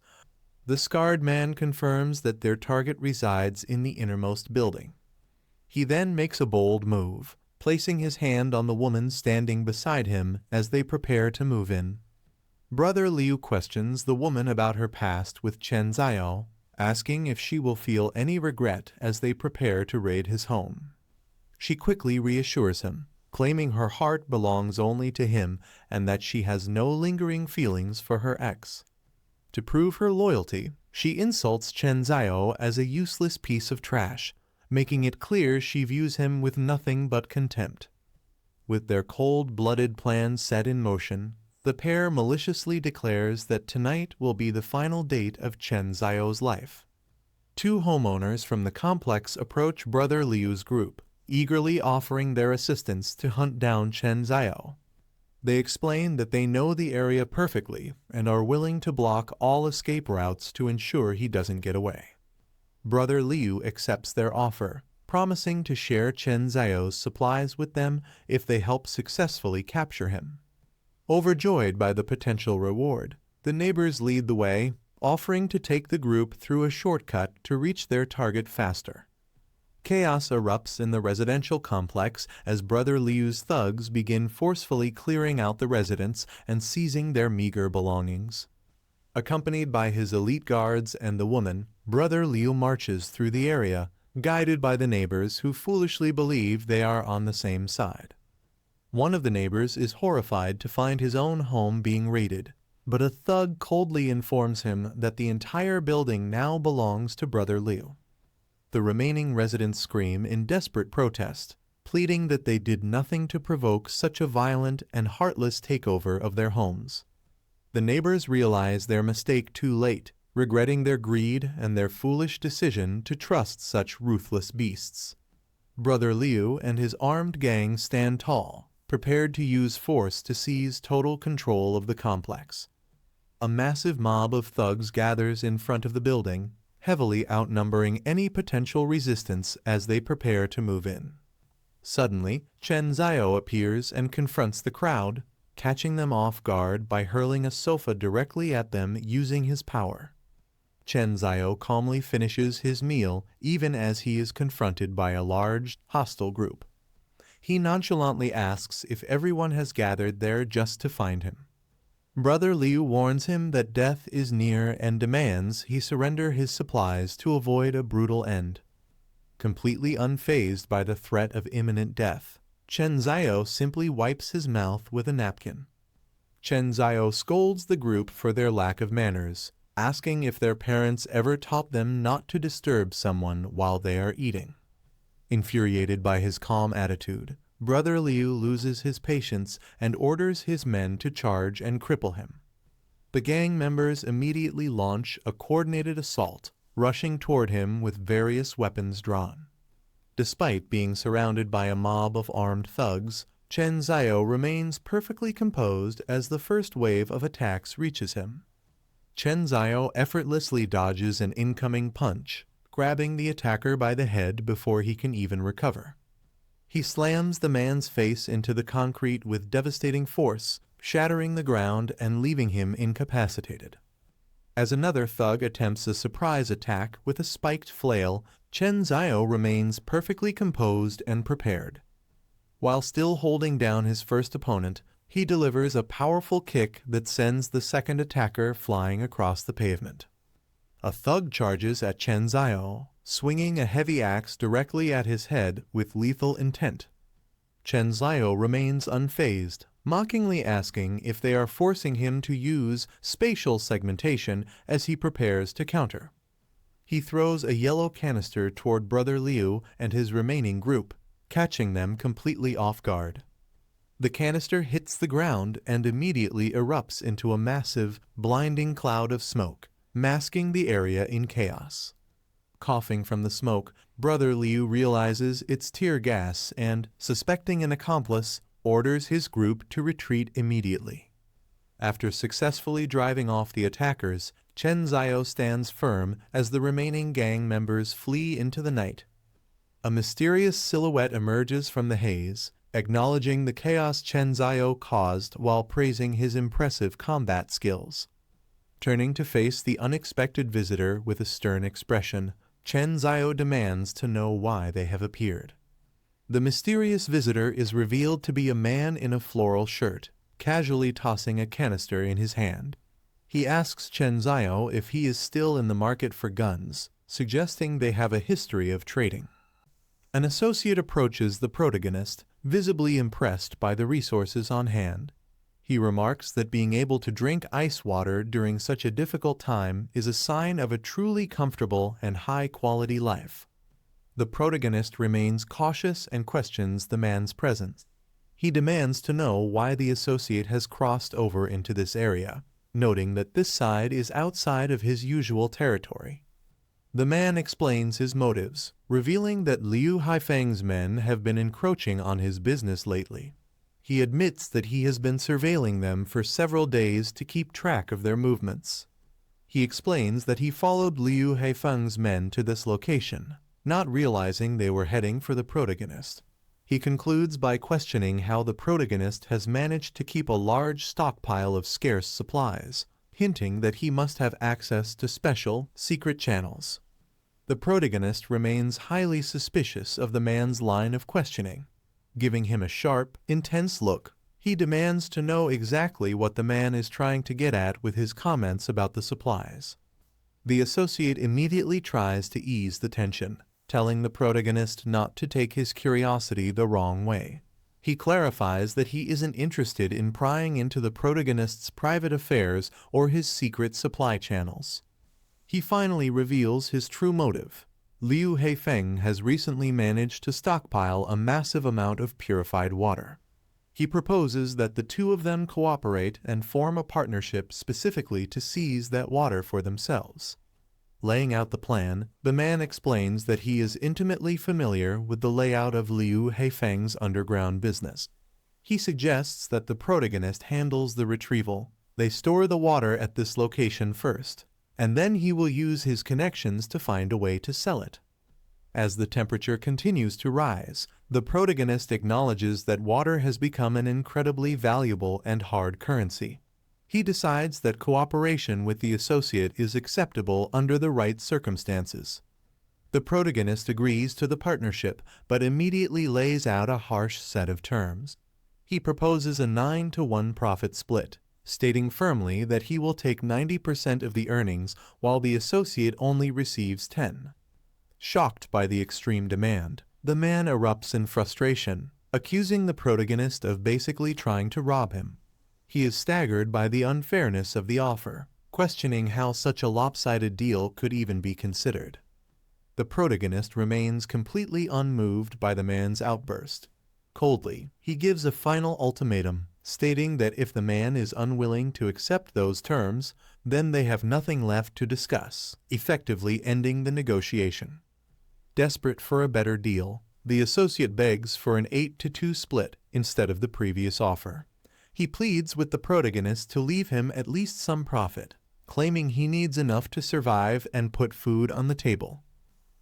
The scarred man confirms that their target resides in the innermost building. He then makes a bold move, placing his hand on the woman standing beside him as they prepare to move in. Brother Liu questions the woman about her past with Chen Zhao, asking if she will feel any regret as they prepare to raid his home. She quickly reassures him, claiming her heart belongs only to him and that she has no lingering feelings for her ex. To prove her loyalty, she insults Chen Zhao as a useless piece of trash, making it clear she views him with nothing but contempt. With their cold-blooded plans set in motion, the pair maliciously declares that tonight will be the final date of Chen Zhao's life. Two homeowners from the complex approach Brother Liu's group, eagerly offering their assistance to hunt down Chen Zhao. They explain that they know the area perfectly and are willing to block all escape routes to ensure he doesn't get away. Brother Liu accepts their offer, promising to share Chen Zhao's supplies with them if they help successfully capture him. Overjoyed by the potential reward, the neighbors lead the way, offering to take the group through a shortcut to reach their target faster. Chaos erupts in the residential complex as Brother Liu's thugs begin forcefully clearing out the residents and seizing their meager belongings. Accompanied by his elite guards and the woman, Brother Liu marches through the area, guided by the neighbors who foolishly believe they are on the same side. One of the neighbors is horrified to find his own home being raided, but a thug coldly informs him that the entire building now belongs to Brother Liu. The remaining residents scream in desperate protest, pleading that they did nothing to provoke such a violent and heartless takeover of their homes. The neighbors realize their mistake too late, regretting their greed and their foolish decision to trust such ruthless beasts. Brother Liu and his armed gang stand tall, prepared to use force to seize total control of the complex. A massive mob of thugs gathers in front of the building, heavily outnumbering any potential resistance as they prepare to move in. Suddenly, Chen Zhao appears and confronts the crowd, catching them off guard by hurling a sofa directly at them using his power. Chen Zhao calmly finishes his meal even as he is confronted by a large, hostile group. He nonchalantly asks if everyone has gathered there just to find him. Brother Liu warns him that death is near and demands he surrender his supplies to avoid a brutal end. Completely unfazed by the threat of imminent death, Chen Zhao simply wipes his mouth with a napkin. Chen Zhao scolds the group for their lack of manners, asking if their parents ever taught them not to disturb someone while they are eating. Infuriated by his calm attitude, Brother Liu loses his patience and orders his men to charge and cripple him. The gang members immediately launch a coordinated assault, rushing toward him with various weapons drawn. Despite being surrounded by a mob of armed thugs, Chen Zhao remains perfectly composed as the first wave of attacks reaches him. Chen Zhao effortlessly dodges an incoming punch, grabbing the attacker by the head before he can even recover. He slams the man's face into the concrete with devastating force, shattering the ground and leaving him incapacitated. As another thug attempts a surprise attack with a spiked flail, Chen Zhao remains perfectly composed and prepared. While still holding down his first opponent, he delivers a powerful kick that sends the second attacker flying across the pavement. A thug charges at Chen Zhao, swinging a heavy axe directly at his head with lethal intent. Chen Zhao remains unfazed, mockingly asking if they are forcing him to use spatial segmentation as he prepares to counter. He throws a yellow canister toward Brother Liu and his remaining group, catching them completely off guard. The canister hits the ground and immediately erupts into a massive, blinding cloud of smoke, masking the area in chaos. Coughing from the smoke, Brother Liu realizes it's tear gas and, suspecting an accomplice, orders his group to retreat immediately. After successfully driving off the attackers, Chen Zio stands firm as the remaining gang members flee into the night. A mysterious silhouette emerges from the haze, acknowledging the chaos Chen Zio caused while praising his impressive combat skills. Turning to face the unexpected visitor with a stern expression, Chen Zio demands to know why they have appeared. The mysterious visitor is revealed to be a man in a floral shirt, casually tossing a canister in his hand. He asks Chen Zio if he is still in the market for guns, suggesting they have a history of trading. An associate approaches the protagonist, visibly impressed by the resources on hand. He remarks that being able to drink ice water during such a difficult time is a sign of a truly comfortable and high-quality life. The protagonist remains cautious and questions the man's presence. He demands to know why the associate has crossed over into this area, noting that this side is outside of his usual territory. The man explains his motives, revealing that Liu Haifeng's men have been encroaching on his business lately. He admits that he has been surveilling them for several days to keep track of their movements. He explains that he followed Liu Haifeng's men to this location, not realizing they were heading for the protagonist. He concludes by questioning how the protagonist has managed to keep a large stockpile of scarce supplies, hinting that he must have access to special, secret channels. The protagonist remains highly suspicious of the man's line of questioning. Giving him a sharp, intense look, he demands to know exactly what the man is trying to get at with his comments about the supplies. The associate immediately tries to ease the tension, telling the protagonist not to take his curiosity the wrong way. He clarifies that he isn't interested in prying into the protagonist's private affairs or his secret supply channels. He finally reveals his true motive. Liu Haifeng has recently managed to stockpile a massive amount of purified water. He proposes that the two of them cooperate and form a partnership specifically to seize that water for themselves. Laying out the plan, the man explains that he is intimately familiar with the layout of Liu Haifeng's underground business. He suggests that the protagonist handles the retrieval. They store the water at this location first, and then he will use his connections to find a way to sell it. As the temperature continues to rise, the protagonist acknowledges that water has become an incredibly valuable and hard currency. He decides that cooperation with the associate is acceptable under the right circumstances. The protagonist agrees to the partnership, but immediately lays out a harsh set of terms. He proposes a 9-to-1 profit split, stating firmly that he will take 90% of the earnings while the associate only receives 10%. Shocked by the extreme demand, the man erupts in frustration, accusing the protagonist of basically trying to rob him. He is staggered by the unfairness of the offer, questioning how such a lopsided deal could even be considered. The protagonist remains completely unmoved by the man's outburst. Coldly, he gives a final ultimatum, stating that if the man is unwilling to accept those terms, then they have nothing left to discuss, effectively ending the negotiation. Desperate for a better deal, the associate begs for an 8-to-2 split instead of the previous offer. He pleads with the protagonist to leave him at least some profit, claiming he needs enough to survive and put food on the table.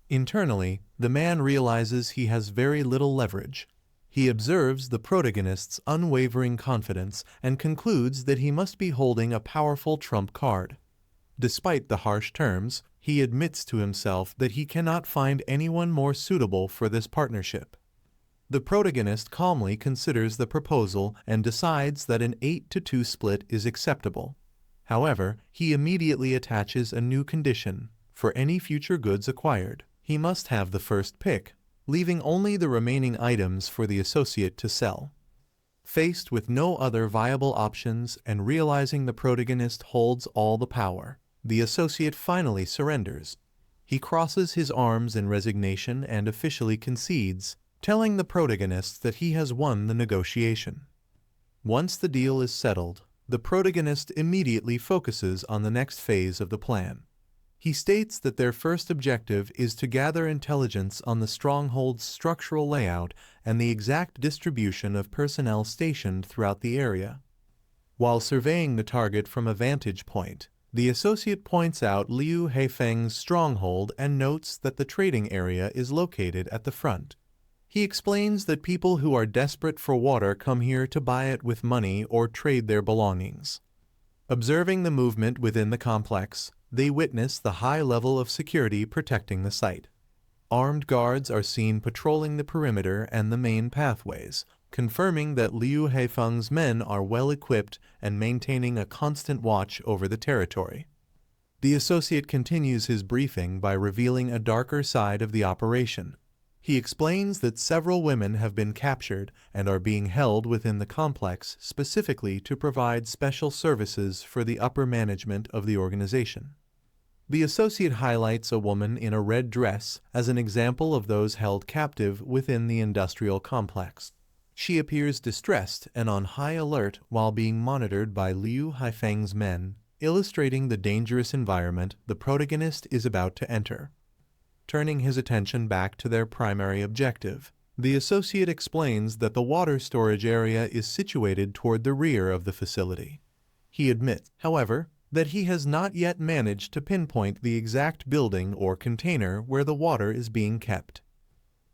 Internally, the man realizes he has very little leverage. He observes the protagonist's unwavering confidence and concludes that he must be holding a powerful trump card. Despite the harsh terms, he admits to himself that he cannot find anyone more suitable for this partnership. The protagonist calmly considers the proposal and decides that an 8-to-2 split is acceptable. However, he immediately attaches a new condition. For any future goods acquired, he must have the first pick, leaving only the remaining items for the associate to sell. Faced with no other viable options and realizing the protagonist holds all the power, the associate finally surrenders. He crosses his arms in resignation and officially concedes, telling the protagonist that he has won the negotiation. Once the deal is settled, the protagonist immediately focuses on the next phase of the plan. He states that their first objective is to gather intelligence on the stronghold's structural layout and the exact distribution of personnel stationed throughout the area. While surveying the target from a vantage point, the associate points out Liu Heifeng's stronghold and notes that the trading area is located at the front. He explains that people who are desperate for water come here to buy it with money or trade their belongings. Observing the movement within the complex, they witness the high level of security protecting the site. Armed guards are seen patrolling the perimeter and the main pathways, confirming that Liu Heifeng's men are well equipped and maintaining a constant watch over the territory. The associate continues his briefing by revealing a darker side of the operation. He explains that several women have been captured and are being held within the complex specifically to provide special services for the upper management of the organization. The associate highlights a woman in a red dress as an example of those held captive within the industrial complex. She appears distressed and on high alert while being monitored by Liu Heifeng's men, illustrating the dangerous environment the protagonist is about to enter. Turning his attention back to their primary objective, the associate explains that the water storage area is situated toward the rear of the facility. He admits, however, that he has not yet managed to pinpoint the exact building or container where the water is being kept.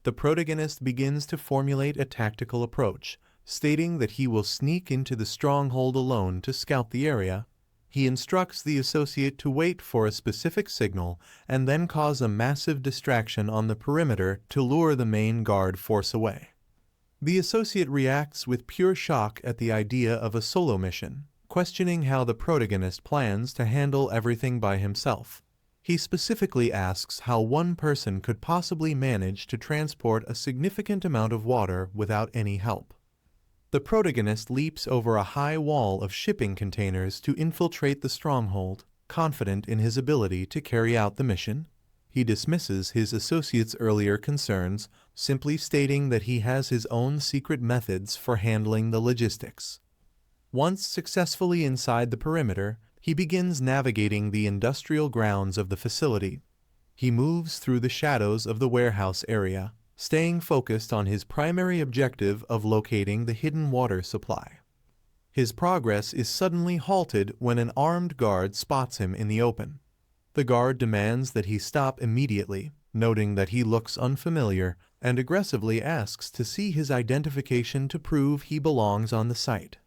The protagonist begins to formulate a tactical approach, stating that he will sneak into the stronghold alone to scout the area. He instructs the associate to wait for a specific signal and then cause a massive distraction on the perimeter to lure the main guard force away. The associate reacts with pure shock at the idea of a solo mission, questioning how the protagonist plans to handle everything by himself. He specifically asks how one person could possibly manage to transport a significant amount of water without any help. The protagonist leaps over a high wall of shipping containers to infiltrate the stronghold, confident in his ability to carry out the mission. He dismisses his associate's earlier concerns, simply stating that he has his own secret methods for handling the logistics. Once successfully inside the perimeter, he begins navigating the industrial grounds of the facility. He moves through the shadows of the warehouse area, staying focused on his primary objective of locating the hidden water supply. His progress is suddenly halted when an armed guard spots him in the open. The guard demands that he stop immediately, noting that he looks unfamiliar, and aggressively asks to see his identification to prove he belongs on the site.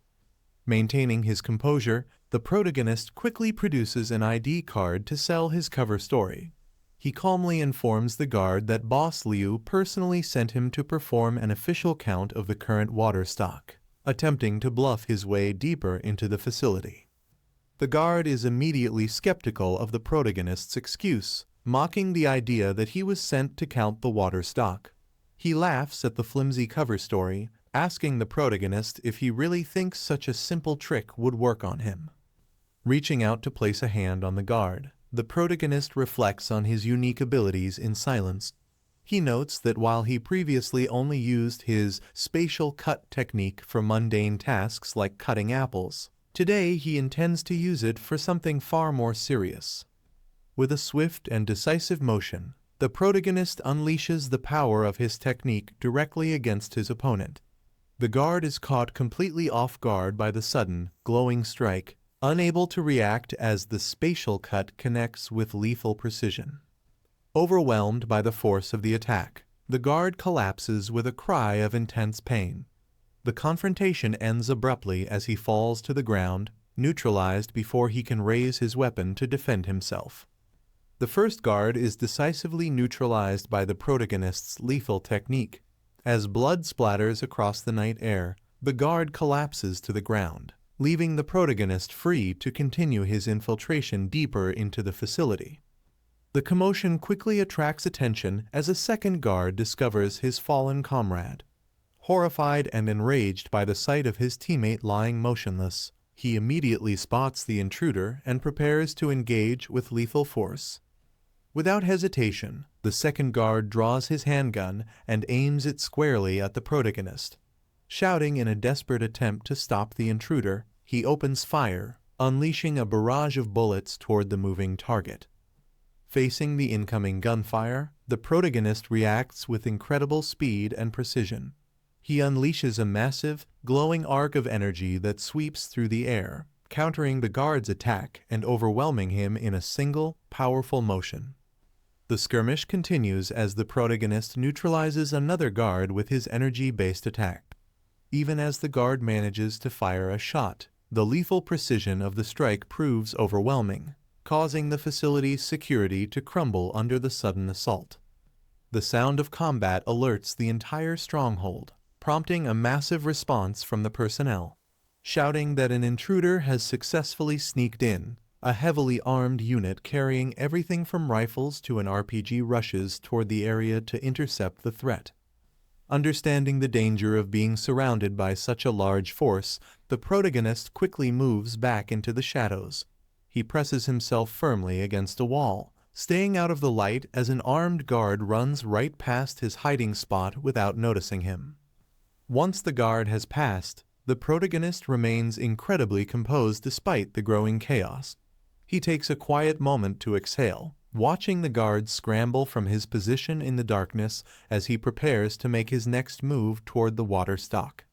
Maintaining his composure, the protagonist quickly produces an ID card to sell his cover story. He calmly informs the guard that Boss Liu personally sent him to perform an official count of the current water stock, attempting to bluff his way deeper into the facility. The guard is immediately skeptical of the protagonist's excuse, mocking the idea that he was sent to count the water stock. He laughs at the flimsy cover story, asking the protagonist if he really thinks such a simple trick would work on him. Reaching out to place a hand on the guard, the protagonist reflects on his unique abilities in silence. He notes that while he previously only used his spatial cut technique for mundane tasks like cutting apples, today he intends to use it for something far more serious. With a swift and decisive motion, the protagonist unleashes the power of his technique directly against his opponent. The guard is caught completely off guard by the sudden, glowing strike, unable to react as the spatial cut connects with lethal precision. Overwhelmed by the force of the attack, the guard collapses with a cry of intense pain. The confrontation ends abruptly as he falls to the ground, neutralized before he can raise his weapon to defend himself. The first guard is decisively neutralized by the protagonist's lethal technique. As blood splatters across the night air, the guard collapses to the ground, leaving the protagonist free to continue his infiltration deeper into the facility. The commotion quickly attracts attention as a second guard discovers his fallen comrade. Horrified and enraged by the sight of his teammate lying motionless, he immediately spots the intruder and prepares to engage with lethal force. Without hesitation, the second guard draws his handgun and aims it squarely at the protagonist. Shouting in a desperate attempt to stop the intruder, he opens fire, unleashing a barrage of bullets toward the moving target. Facing the incoming gunfire, the protagonist reacts with incredible speed and precision. He unleashes a massive, glowing arc of energy that sweeps through the air, countering the guard's attack and overwhelming him in a single, powerful motion. The skirmish continues as the protagonist neutralizes another guard with his energy-based attack. Even as the guard manages to fire a shot, the lethal precision of the strike proves overwhelming, causing the facility's security to crumble under the sudden assault. The sound of combat alerts the entire stronghold, prompting a massive response from the personnel, shouting that an intruder has successfully sneaked in. A heavily armed unit carrying everything from rifles to an RPG rushes toward the area to intercept the threat. Understanding the danger of being surrounded by such a large force, the protagonist quickly moves back into the shadows. He presses himself firmly against a wall, staying out of the light as an armed guard runs right past his hiding spot without noticing him. Once the guard has passed, the protagonist remains incredibly composed despite the growing chaos. He takes a quiet moment to exhale, watching the guard scramble from his position in the darkness as he prepares to make his next move toward the water stock.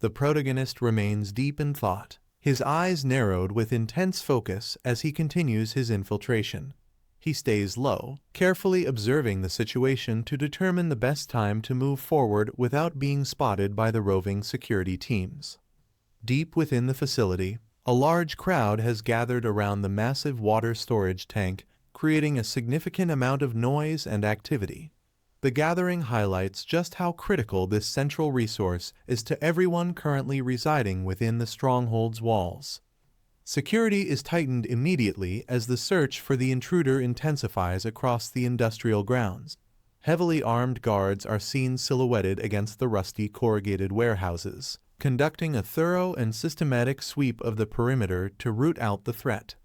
The protagonist remains deep in thought, his eyes narrowed with intense focus as he continues his infiltration. He stays low, carefully observing the situation to determine the best time to move forward without being spotted by the roving security teams. Deep within the facility, a large crowd has gathered around the massive water storage tank, creating a significant amount of noise and activity. The gathering highlights just how critical this central resource is to everyone currently residing within the stronghold's walls. Security is tightened immediately as the search for the intruder intensifies across the industrial grounds. Heavily armed guards are seen silhouetted against the rusty corrugated warehouses, conducting a thorough and systematic sweep of the perimeter to root out the threat.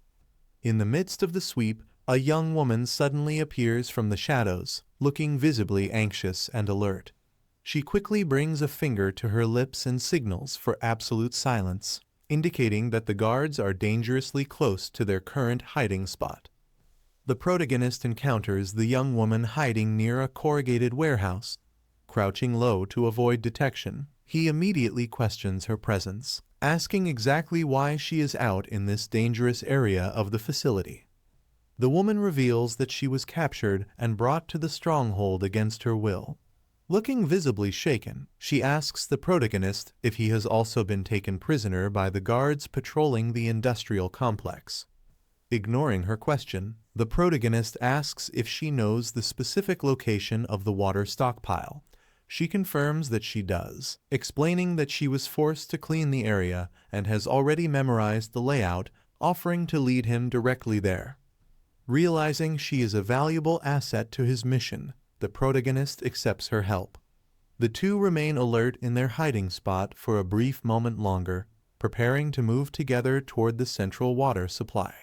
In the midst of the sweep, a young woman suddenly appears from the shadows, looking visibly anxious and alert. She quickly brings a finger to her lips and signals for absolute silence, indicating that the guards are dangerously close to their current hiding spot. The protagonist encounters the young woman hiding near a corrugated warehouse. Crouching low to avoid detection, he immediately questions her presence, asking exactly why she is out in this dangerous area of the facility. The woman reveals that she was captured and brought to the stronghold against her will. Looking visibly shaken, she asks the protagonist if he has also been taken prisoner by the guards patrolling the industrial complex. Ignoring her question, the protagonist asks if she knows the specific location of the water stockpile. She confirms that she does, explaining that she was forced to clean the area and has already memorized the layout, offering to lead him directly there. Realizing she is a valuable asset to his mission, the protagonist accepts her help. The two remain alert in their hiding spot for a brief moment longer, preparing to move together toward the central water supply.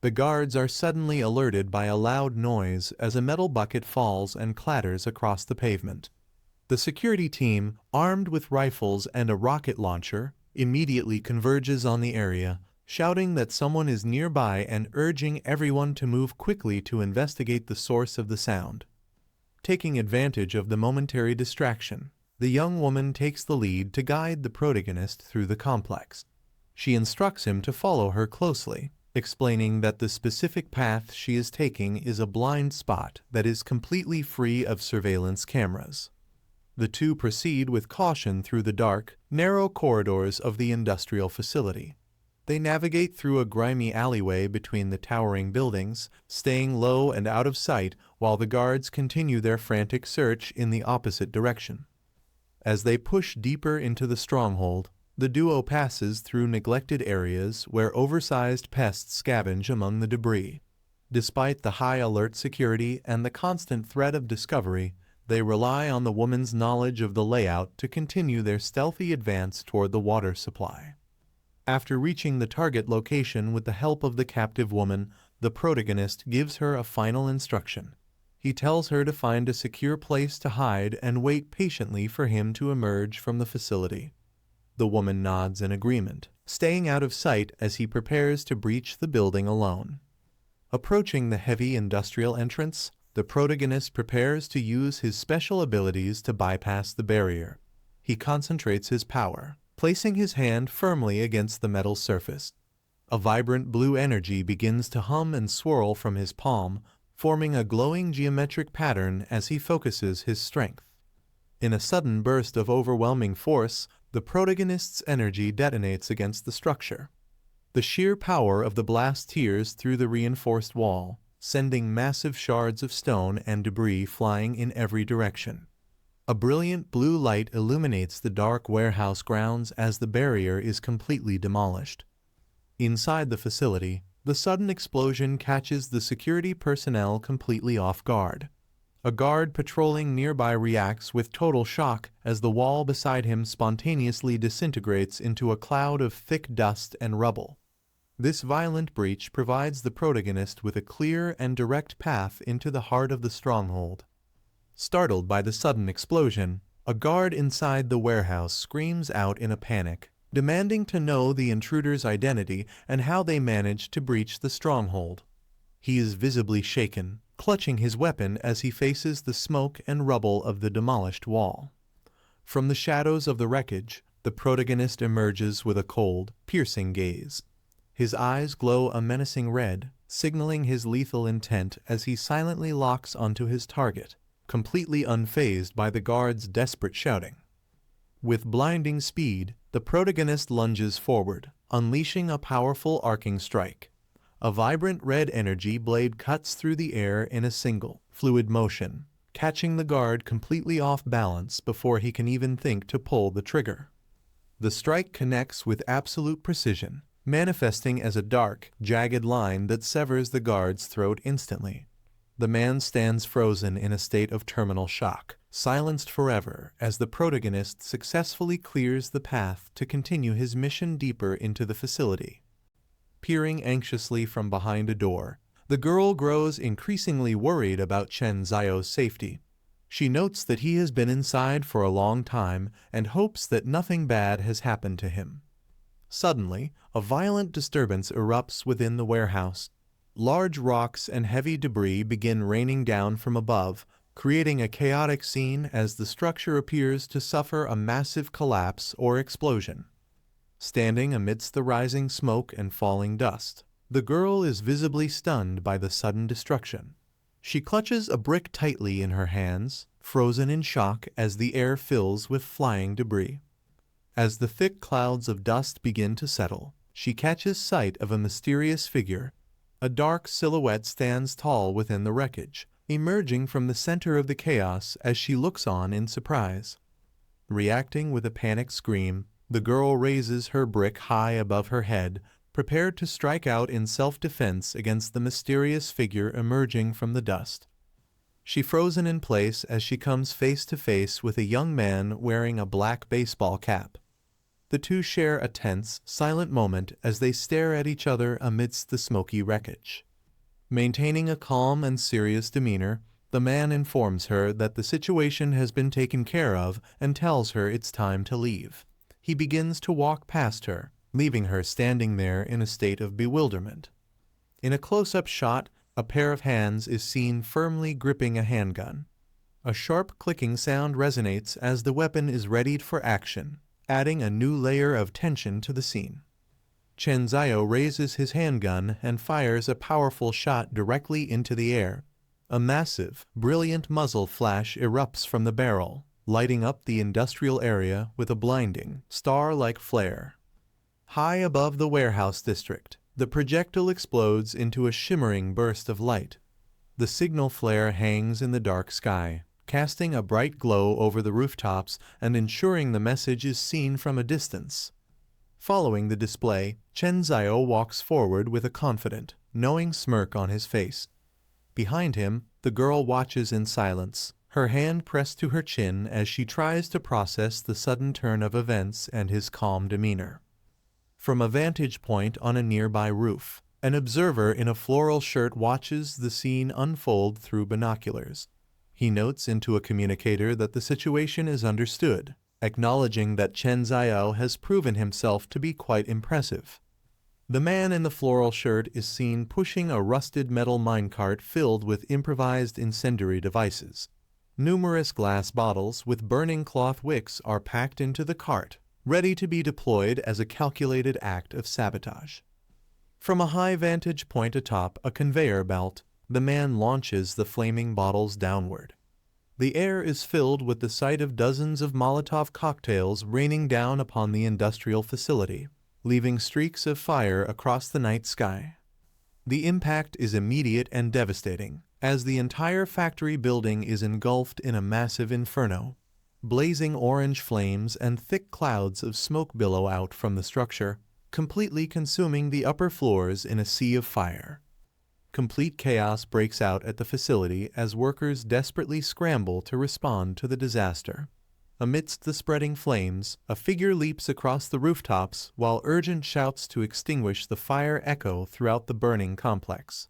The guards are suddenly alerted by a loud noise as a metal bucket falls and clatters across the pavement. The security team, armed with rifles and a rocket launcher, immediately converges on the area, shouting that someone is nearby and urging everyone to move quickly to investigate the source of the sound. Taking advantage of the momentary distraction, the young woman takes the lead to guide the protagonist through the complex. She instructs him to follow her closely, explaining that the specific path she is taking is a blind spot that is completely free of surveillance cameras. The two proceed with caution through the dark, narrow corridors of the industrial facility. They navigate through a grimy alleyway between the towering buildings, staying low and out of sight while the guards continue their frantic search in the opposite direction. As they push deeper into the stronghold, the duo passes through neglected areas where oversized pests scavenge among the debris. Despite the high alert security and the constant threat of discovery, they rely on the woman's knowledge of the layout to continue their stealthy advance toward the water supply. After reaching the target location with the help of the captive woman, the protagonist gives her a final instruction. He tells her to find a secure place to hide and wait patiently for him to emerge from the facility. The woman nods in agreement, staying out of sight as he prepares to breach the building alone. Approaching the heavy industrial entrance, the protagonist prepares to use his special abilities to bypass the barrier. He concentrates his power, placing his hand firmly against the metal surface. A vibrant blue energy begins to hum and swirl from his palm, forming a glowing geometric pattern as he focuses his strength. In a sudden burst of overwhelming force, the protagonist's energy detonates against the structure. The sheer power of the blast tears through the reinforced wall, sending massive shards of stone and debris flying in every direction. A brilliant blue light illuminates the dark warehouse grounds as the barrier is completely demolished. Inside the facility, the sudden explosion catches the security personnel completely off guard. A guard patrolling nearby reacts with total shock as the wall beside him spontaneously disintegrates into a cloud of thick dust and rubble. This violent breach provides the protagonist with a clear and direct path into the heart of the stronghold. Startled by the sudden explosion, a guard inside the warehouse screams out in a panic, demanding to know the intruder's identity and how they managed to breach the stronghold. He is visibly shaken, clutching his weapon as he faces the smoke and rubble of the demolished wall. From the shadows of the wreckage, the protagonist emerges with a cold, piercing gaze. His eyes glow a menacing red, signaling his lethal intent as he silently locks onto his target, completely unfazed by the guard's desperate shouting. With blinding speed, the protagonist lunges forward, unleashing a powerful arcing strike. A vibrant red energy blade cuts through the air in a single, fluid motion, catching the guard completely off balance before he can even think to pull the trigger. The strike connects with absolute precision, manifesting as a dark, jagged line that severs the guard's throat instantly. The man stands frozen in a state of terminal shock, silenced forever as the protagonist successfully clears the path to continue his mission deeper into the facility. Peering anxiously from behind a door, the girl grows increasingly worried about Chen Zio's safety. She notes that he has been inside for a long time and hopes that nothing bad has happened to him. Suddenly, a violent disturbance erupts within the warehouse. Large rocks and heavy debris begin raining down from above, creating a chaotic scene as the structure appears to suffer a massive collapse or explosion. Standing amidst the rising smoke and falling dust, the girl is visibly stunned by the sudden destruction. She clutches a brick tightly in her hands, frozen in shock as the air fills with flying debris. As the thick clouds of dust begin to settle, she catches sight of a mysterious figure. A dark silhouette stands tall within the wreckage, emerging from the center of the chaos as she looks on in surprise. Reacting with a panicked scream, the girl raises her brick high above her head, prepared to strike out in self-defense against the mysterious figure emerging from the dust. She's frozen in place as she comes face to face with a young man wearing a black baseball cap. The two share a tense, silent moment as they stare at each other amidst the smoky wreckage. Maintaining a calm and serious demeanor, the man informs her that the situation has been taken care of and tells her it's time to leave. He begins to walk past her, leaving her standing there in a state of bewilderment. In a close-up shot, a pair of hands is seen firmly gripping a handgun. A sharp clicking sound resonates as the weapon is readied for action, adding a new layer of tension to the scene. Chen Zio raises his handgun and fires a powerful shot directly into the air. A massive, brilliant muzzle flash erupts from the barrel, lighting up the industrial area with a blinding, star-like flare. High above the warehouse district, the projectile explodes into a shimmering burst of light. The signal flare hangs in the dark sky, casting a bright glow over the rooftops and ensuring the message is seen from a distance. Following the display, Chen Zio walks forward with a confident, knowing smirk on his face. Behind him, the girl watches in silence, her hand pressed to her chin as she tries to process the sudden turn of events and his calm demeanor. From a vantage point on a nearby roof, An observer in a floral shirt watches the scene unfold through binoculars. He notes into a communicator that the situation is understood, acknowledging that Chen Xiao has proven himself to be quite impressive. The man in the floral shirt is seen pushing a rusted metal minecart filled with improvised incendiary devices. Numerous glass bottles with burning cloth wicks are packed into the cart, ready to be deployed as a calculated act of sabotage. From a high vantage point atop a conveyor belt, the man launches the flaming bottles downward. The air is filled with the sight of dozens of Molotov cocktails raining down upon the industrial facility, leaving streaks of fire across the night sky. The impact is immediate and devastating, as the entire factory building is engulfed in a massive inferno. Blazing orange flames and thick clouds of smoke billow out from the structure, completely consuming the upper floors in a sea of fire. Complete chaos breaks out at the facility as workers desperately scramble to respond to the disaster. Amidst the spreading flames, a figure leaps across the rooftops while urgent shouts to extinguish the fire echo throughout the burning complex.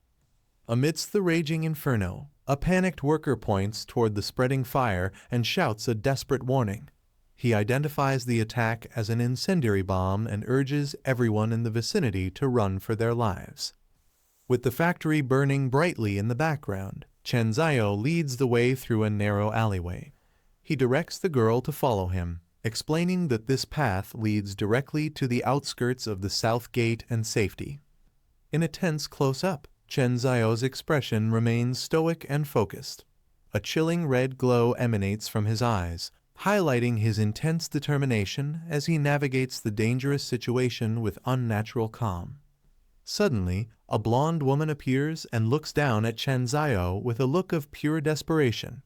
Amidst the raging inferno, a panicked worker points toward the spreading fire and shouts a desperate warning. He identifies the attack as an incendiary bomb and urges everyone in the vicinity to run for their lives. With the factory burning brightly in the background, Chen Xiao leads the way through a narrow alleyway. He directs the girl to follow him, explaining that this path leads directly to the outskirts of the south gate and safety. In a tense close-up, Chen Xiao's expression remains stoic and focused. A chilling red glow emanates from his eyes, highlighting his intense determination as he navigates the dangerous situation with unnatural calm. Suddenly, a blonde woman appears and looks down at Chen Xiao with a look of pure desperation.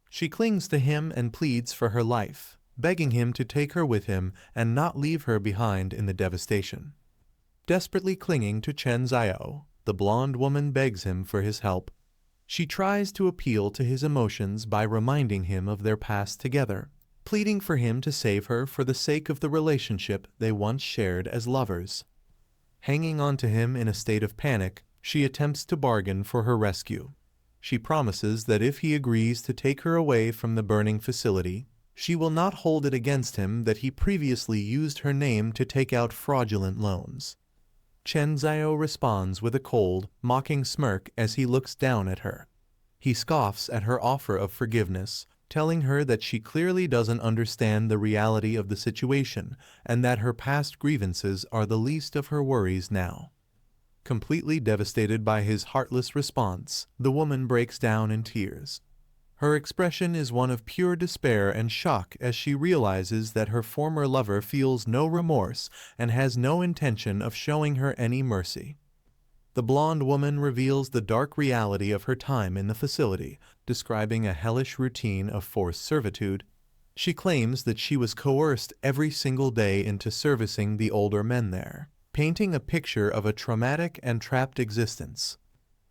She clings to him and pleads for her life, begging him to take her with him and not leave her behind in the devastation. Desperately clinging to Chen Xiao, the blonde woman begs him for his help. She tries to appeal to his emotions by reminding him of their past together, pleading for him to save her for the sake of the relationship they once shared as lovers. Hanging on to him in a state of panic, she attempts to bargain for her rescue. She promises that if he agrees to take her away from the burning facility, she will not hold it against him that he previously used her name to take out fraudulent loans. Chen Xiao responds with a cold, mocking smirk as he looks down at her. He scoffs at her offer of forgiveness, telling her that she clearly doesn't understand the reality of the situation and that her past grievances are the least of her worries now. Completely devastated by his heartless response, the woman breaks down in tears. Her expression is one of pure despair and shock as she realizes that her former lover feels no remorse and has no intention of showing her any mercy. The blonde woman reveals the dark reality of her time in the facility, describing a hellish routine of forced servitude. She claims that she was coerced every single day into servicing the older men there, painting a picture of a traumatic and trapped existence.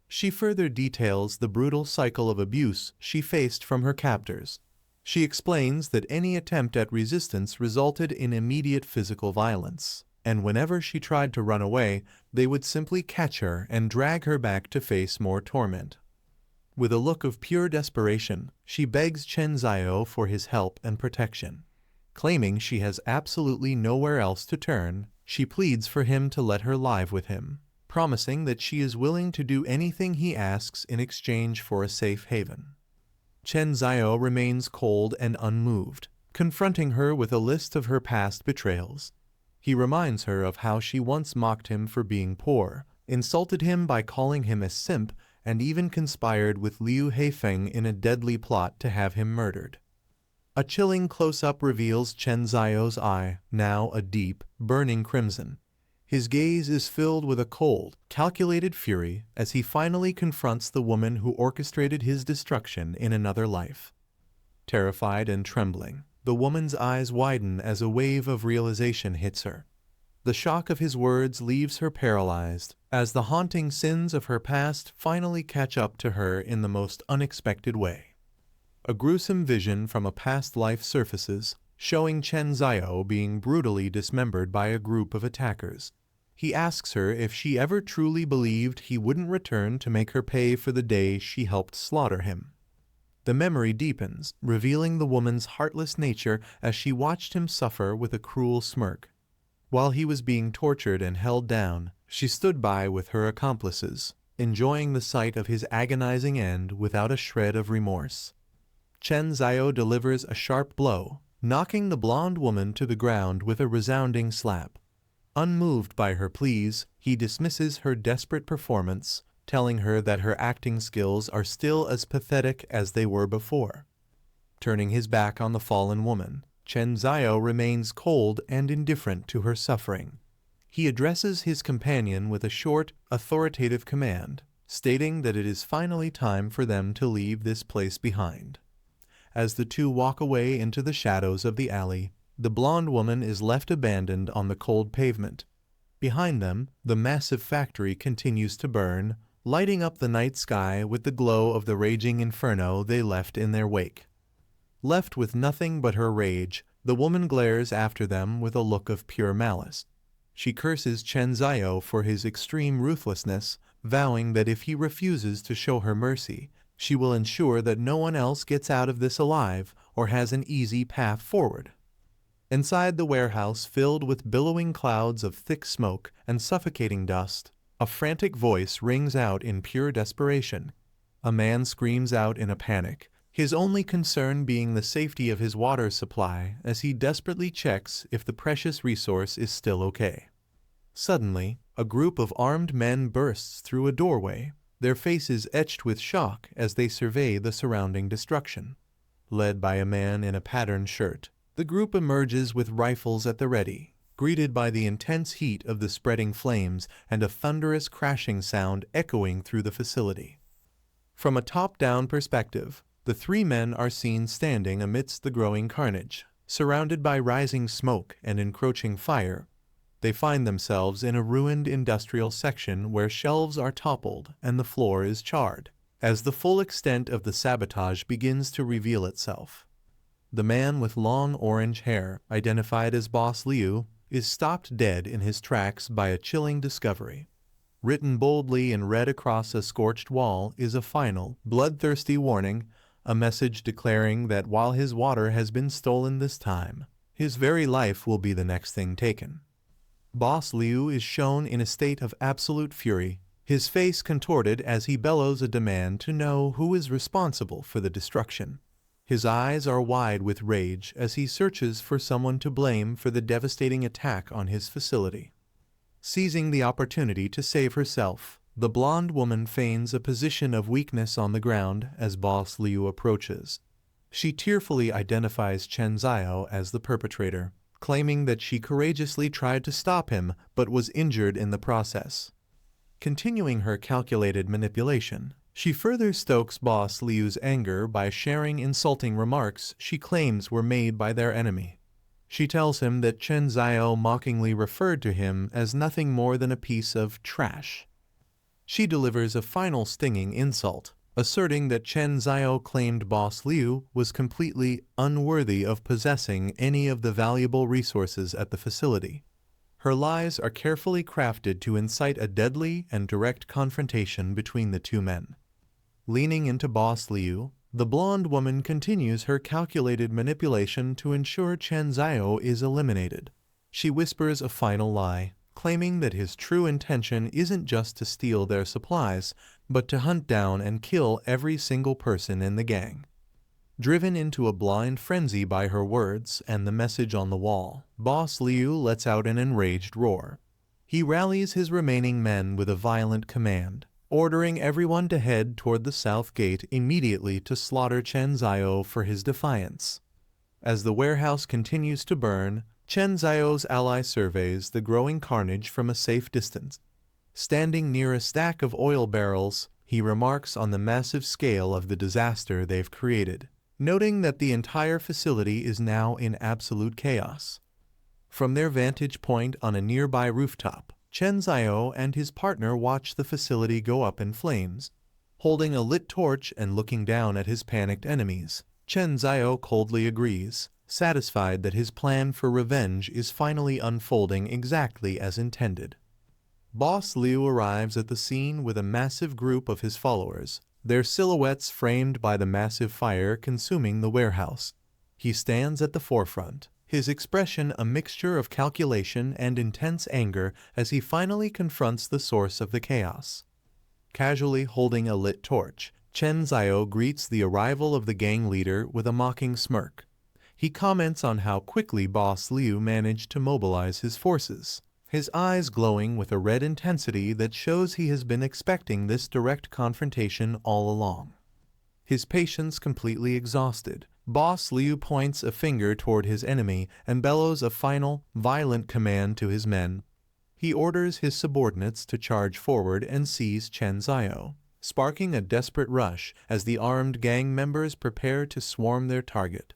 She further details the brutal cycle of abuse she faced from her captors. She explains that any attempt at resistance resulted in immediate physical violence, and whenever she tried to run away, they would simply catch her and drag her back to face more torment. With a look of pure desperation, she begs Chen Xiao for his help and protection. Claiming she has absolutely nowhere else to turn, she pleads for him to let her live with him, promising that she is willing to do anything he asks in exchange for a safe haven. Chen Xiao remains cold and unmoved, confronting her with a list of her past betrayals. He reminds her of how she once mocked him for being poor, insulted him by calling him a simp, and even conspired with Liu Heifeng in a deadly plot to have him murdered. A chilling close-up reveals Chen Xiao's eye, now a deep, burning crimson. His gaze is filled with a cold, calculated fury as he finally confronts the woman who orchestrated his destruction in another life. Terrified and trembling, the woman's eyes widen as a wave of realization hits her. The shock of his words leaves her paralyzed, as the haunting sins of her past finally catch up to her in the most unexpected way. A gruesome vision from a past life surfaces, showing Chen Xiao being brutally dismembered by a group of attackers. He asks her if she ever truly believed he wouldn't return to make her pay for the day she helped slaughter him. The memory deepens, revealing the woman's heartless nature as she watched him suffer with a cruel smirk. While he was being tortured and held down, she stood by with her accomplices, enjoying the sight of his agonizing end without a shred of remorse. Chen Zhao delivers a sharp blow, knocking the blonde woman to the ground with a resounding slap. Unmoved by her pleas, he dismisses her desperate performance, telling her that her acting skills are still as pathetic as they were before. Turning his back on the fallen woman, Chen Zhao remains cold and indifferent to her suffering. He addresses his companion with a short, authoritative command, stating that it is finally time for them to leave this place behind. As the two walk away into the shadows of the alley, the blonde woman is left abandoned on the cold pavement. Behind them, the massive factory continues to burn, lighting up the night sky with the glow of the raging inferno they left in their wake. Left with nothing but her rage, the woman glares after them with a look of pure malice. She curses Chen Zhao for his extreme ruthlessness, vowing that if he refuses to show her mercy, she will ensure that no one else gets out of this alive or has an easy path forward. Inside the warehouse filled with billowing clouds of thick smoke and suffocating dust, a frantic voice rings out in pure desperation. A man screams out in a panic, his only concern being the safety of his water supply as he desperately checks if the precious resource is still okay. Suddenly, a group of armed men bursts through a doorway, their faces etched with shock as they survey the surrounding destruction. Led by a man in a patterned shirt, the group emerges with rifles at the ready, greeted by the intense heat of the spreading flames and a thunderous crashing sound echoing through the facility. From a top-down perspective, the three men are seen standing amidst the growing carnage, surrounded by rising smoke and encroaching fire. They find themselves in a ruined industrial section where shelves are toppled and the floor is charred, as the full extent of the sabotage begins to reveal itself. The man with long orange hair, identified as Boss Liu, is stopped dead in his tracks by a chilling discovery. Written boldly in red across a scorched wall is a final, bloodthirsty warning, a message declaring that while his water has been stolen this time, his very life will be the next thing taken. Boss Liu is shown in a state of absolute fury, his face contorted as he bellows a demand to know who is responsible for the destruction. His eyes are wide with rage as he searches for someone to blame for the devastating attack on his facility. Seizing the opportunity to save herself, the blonde woman feigns a position of weakness on the ground as Boss Liu approaches. She tearfully identifies Chen Zhao as the perpetrator, claiming that she courageously tried to stop him but was injured in the process. Continuing her calculated manipulation, she further stokes Boss Liu's anger by sharing insulting remarks she claims were made by their enemy. She tells him that Chen Zhao mockingly referred to him as nothing more than a piece of trash. She delivers a final stinging insult, asserting that Chen Zhao claimed Boss Liu was completely unworthy of possessing any of the valuable resources at the facility. Her lies are carefully crafted to incite a deadly and direct confrontation between the two men. Leaning into Boss Liu, the blonde woman continues her calculated manipulation to ensure Chen Zhao is eliminated. She whispers a final lie, claiming that his true intention isn't just to steal their supplies, but to hunt down and kill every single person in the gang. Driven into a blind frenzy by her words and the message on the wall, Boss Liu lets out an enraged roar. He rallies his remaining men with a violent command, ordering everyone to head toward the south gate immediately to slaughter Chen Zhao for his defiance. As the warehouse continues to burn, Chen Zhao's ally surveys the growing carnage from a safe distance. Standing near a stack of oil barrels, he remarks on the massive scale of the disaster they've created, noting that the entire facility is now in absolute chaos. From their vantage point on a nearby rooftop, Chen Zhao and his partner watch the facility go up in flames. Holding a lit torch and looking down at his panicked enemies, Chen Zhao coldly agrees, satisfied that his plan for revenge is finally unfolding exactly as intended. Boss Liu arrives at the scene with a massive group of his followers, their silhouettes framed by the massive fire consuming the warehouse. He stands at the forefront, his expression a mixture of calculation and intense anger as he finally confronts the source of the chaos. Casually holding a lit torch, Chen Zhao greets the arrival of the gang leader with a mocking smirk. He comments on how quickly Boss Liu managed to mobilize his forces, his eyes glowing with a red intensity that shows he has been expecting this direct confrontation all along. His patience completely exhausted, Boss Liu points a finger toward his enemy and bellows a final, violent command to his men. He orders his subordinates to charge forward and seize Chen Zhao, sparking a desperate rush as the armed gang members prepare to swarm their target.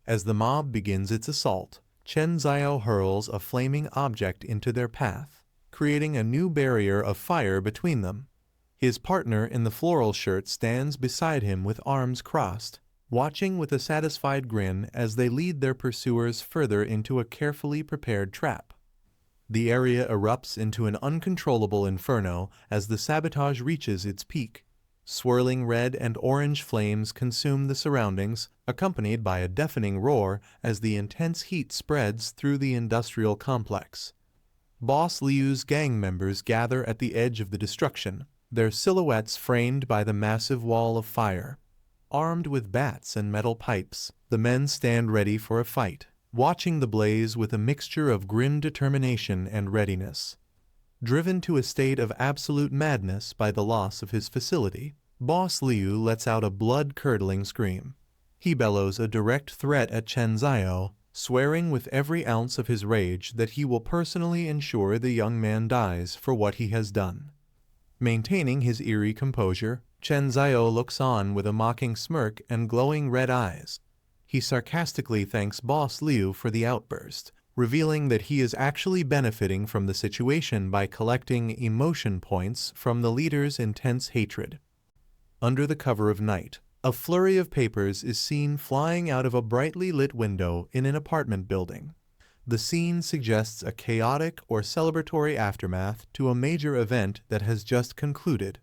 As the mob begins its assault, Chen Zhao hurls a flaming object into their path, creating a new barrier of fire between them. His partner in the floral shirt stands beside him with arms crossed, watching with a satisfied grin as they lead their pursuers further into a carefully prepared trap. The area erupts into an uncontrollable inferno as the sabotage reaches its peak. Swirling red and orange flames consume the surroundings, accompanied by a deafening roar as the intense heat spreads through the industrial complex. Boss Liu's gang members gather at the edge of the destruction, their silhouettes framed by the massive wall of fire. Armed with bats and metal pipes, the men stand ready for a fight, watching the blaze with a mixture of grim determination and readiness. Driven to a state of absolute madness by the loss of his facility, Boss Liu lets out a blood-curdling scream. He bellows a direct threat at Chen Zhao, swearing with every ounce of his rage that he will personally ensure the young man dies for what he has done. Maintaining his eerie composure, Chen Zhao looks on with a mocking smirk and glowing red eyes. He sarcastically thanks Boss Liu for the outburst, revealing that he is actually benefiting from the situation by collecting emotion points from the leader's intense hatred. Under the cover of night, a flurry of papers is seen flying out of a brightly lit window in an apartment building. The scene suggests a chaotic or celebratory aftermath to a major event that has just concluded.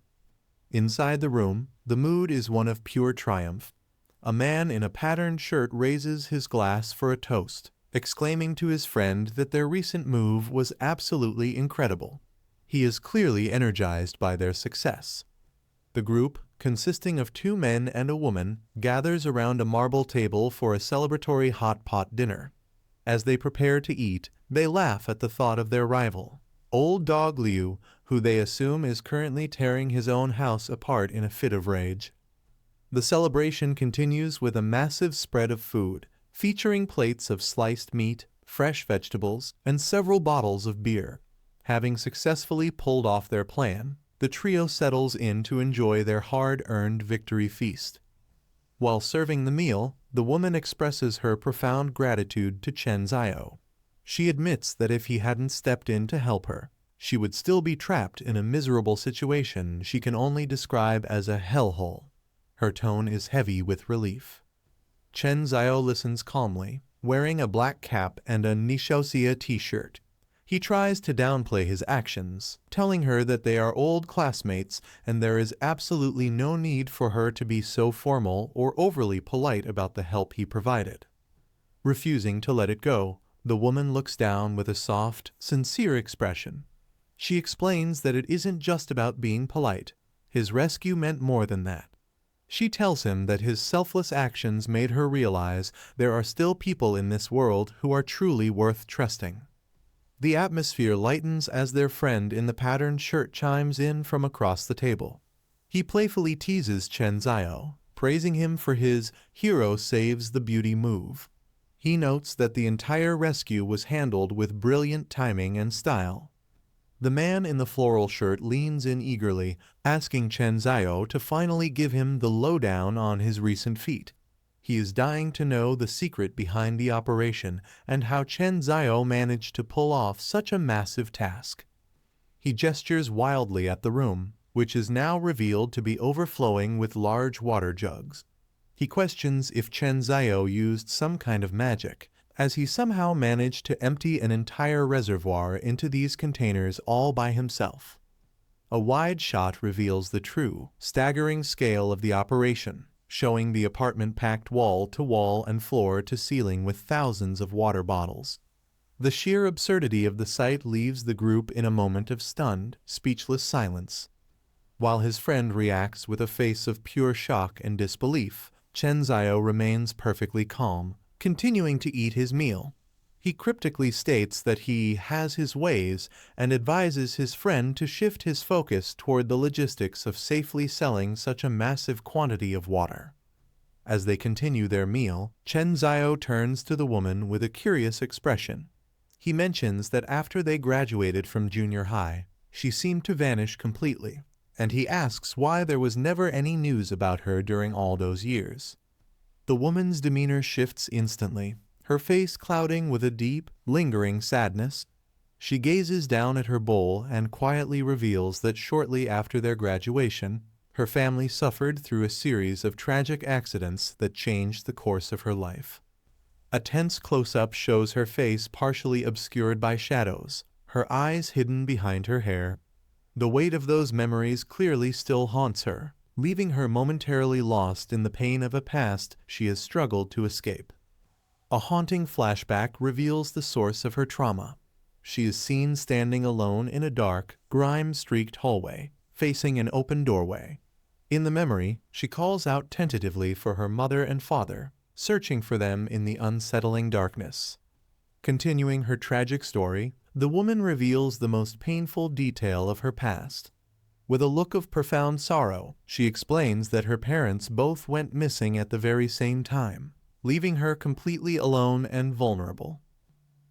Inside the room, the mood is one of pure triumph. A man in a patterned shirt raises his glass for a toast, exclaiming to his friend that their recent move was absolutely incredible. He is clearly energized by their success. The group, consisting of 2 men and a woman, gathers around a marble table for a celebratory hot pot dinner. As they prepare to eat, they laugh at the thought of their rival, Old Dog Liu, who they assume is currently tearing his own house apart in a fit of rage. The celebration continues with a massive spread of food, featuring plates of sliced meat, fresh vegetables, and several bottles of beer. Having successfully pulled off their plan, the trio settles in to enjoy their hard-earned victory feast. While serving the meal, the woman expresses her profound gratitude to Chen Zhao. She admits that if he hadn't stepped in to help her, she would still be trapped in a miserable situation she can only describe as a hellhole. Her tone is heavy with relief. Chen Zhao listens calmly, wearing a black cap and a Nishouxia t-shirt. He tries to downplay his actions, telling her that they are old classmates and there is absolutely no need for her to be so formal or overly polite about the help he provided. Refusing to let it go, the woman looks down with a soft, sincere expression. She explains that it isn't just about being polite. His rescue meant more than that. She tells him that his selfless actions made her realize there are still people in this world who are truly worth trusting. The atmosphere lightens as their friend in the patterned shirt chimes in from across the table. He playfully teases Chen Zhao, praising him for his hero saves the beauty move. He notes that the entire rescue was handled with brilliant timing and style. The man in the floral shirt leans in eagerly, asking Chen Zhao to finally give him the lowdown on his recent feat. He is dying to know the secret behind the operation and how Chen Zhao managed to pull off such a massive task. He gestures wildly at the room, which is now revealed to be overflowing with large water jugs. He questions if Chen Zhao used some kind of magic, as he somehow managed to empty an entire reservoir into these containers all by himself. A wide shot reveals the true, staggering scale of the operation, showing the apartment packed wall to wall and floor to ceiling with thousands of water bottles. The sheer absurdity of the sight leaves the group in a moment of stunned, speechless silence. While his friend reacts with a face of pure shock and disbelief, Chen Zio remains perfectly calm, continuing to eat his meal. He cryptically states that he has his ways and advises his friend to shift his focus toward the logistics of safely selling such a massive quantity of water. As they continue their meal, Chen Zio turns to the woman with a curious expression. He mentions that after they graduated from junior high, she seemed to vanish completely, and he asks why there was never any news about her during all those years. The woman's demeanor shifts instantly, her face clouding with a deep, lingering sadness. She gazes down at her bowl and quietly reveals that shortly after their graduation, her family suffered through a series of tragic accidents that changed the course of her life. A tense close-up shows her face partially obscured by shadows, her eyes hidden behind her hair. The weight of those memories clearly still haunts her, leaving her momentarily lost in the pain of a past she has struggled to escape. A haunting flashback reveals the source of her trauma. She is seen standing alone in a dark, grime-streaked hallway, facing an open doorway. In the memory, she calls out tentatively for her mother and father, searching for them in the unsettling darkness. Continuing her tragic story, the woman reveals the most painful detail of her past. With a look of profound sorrow, she explains that her parents both went missing at the very same time, leaving her completely alone and vulnerable.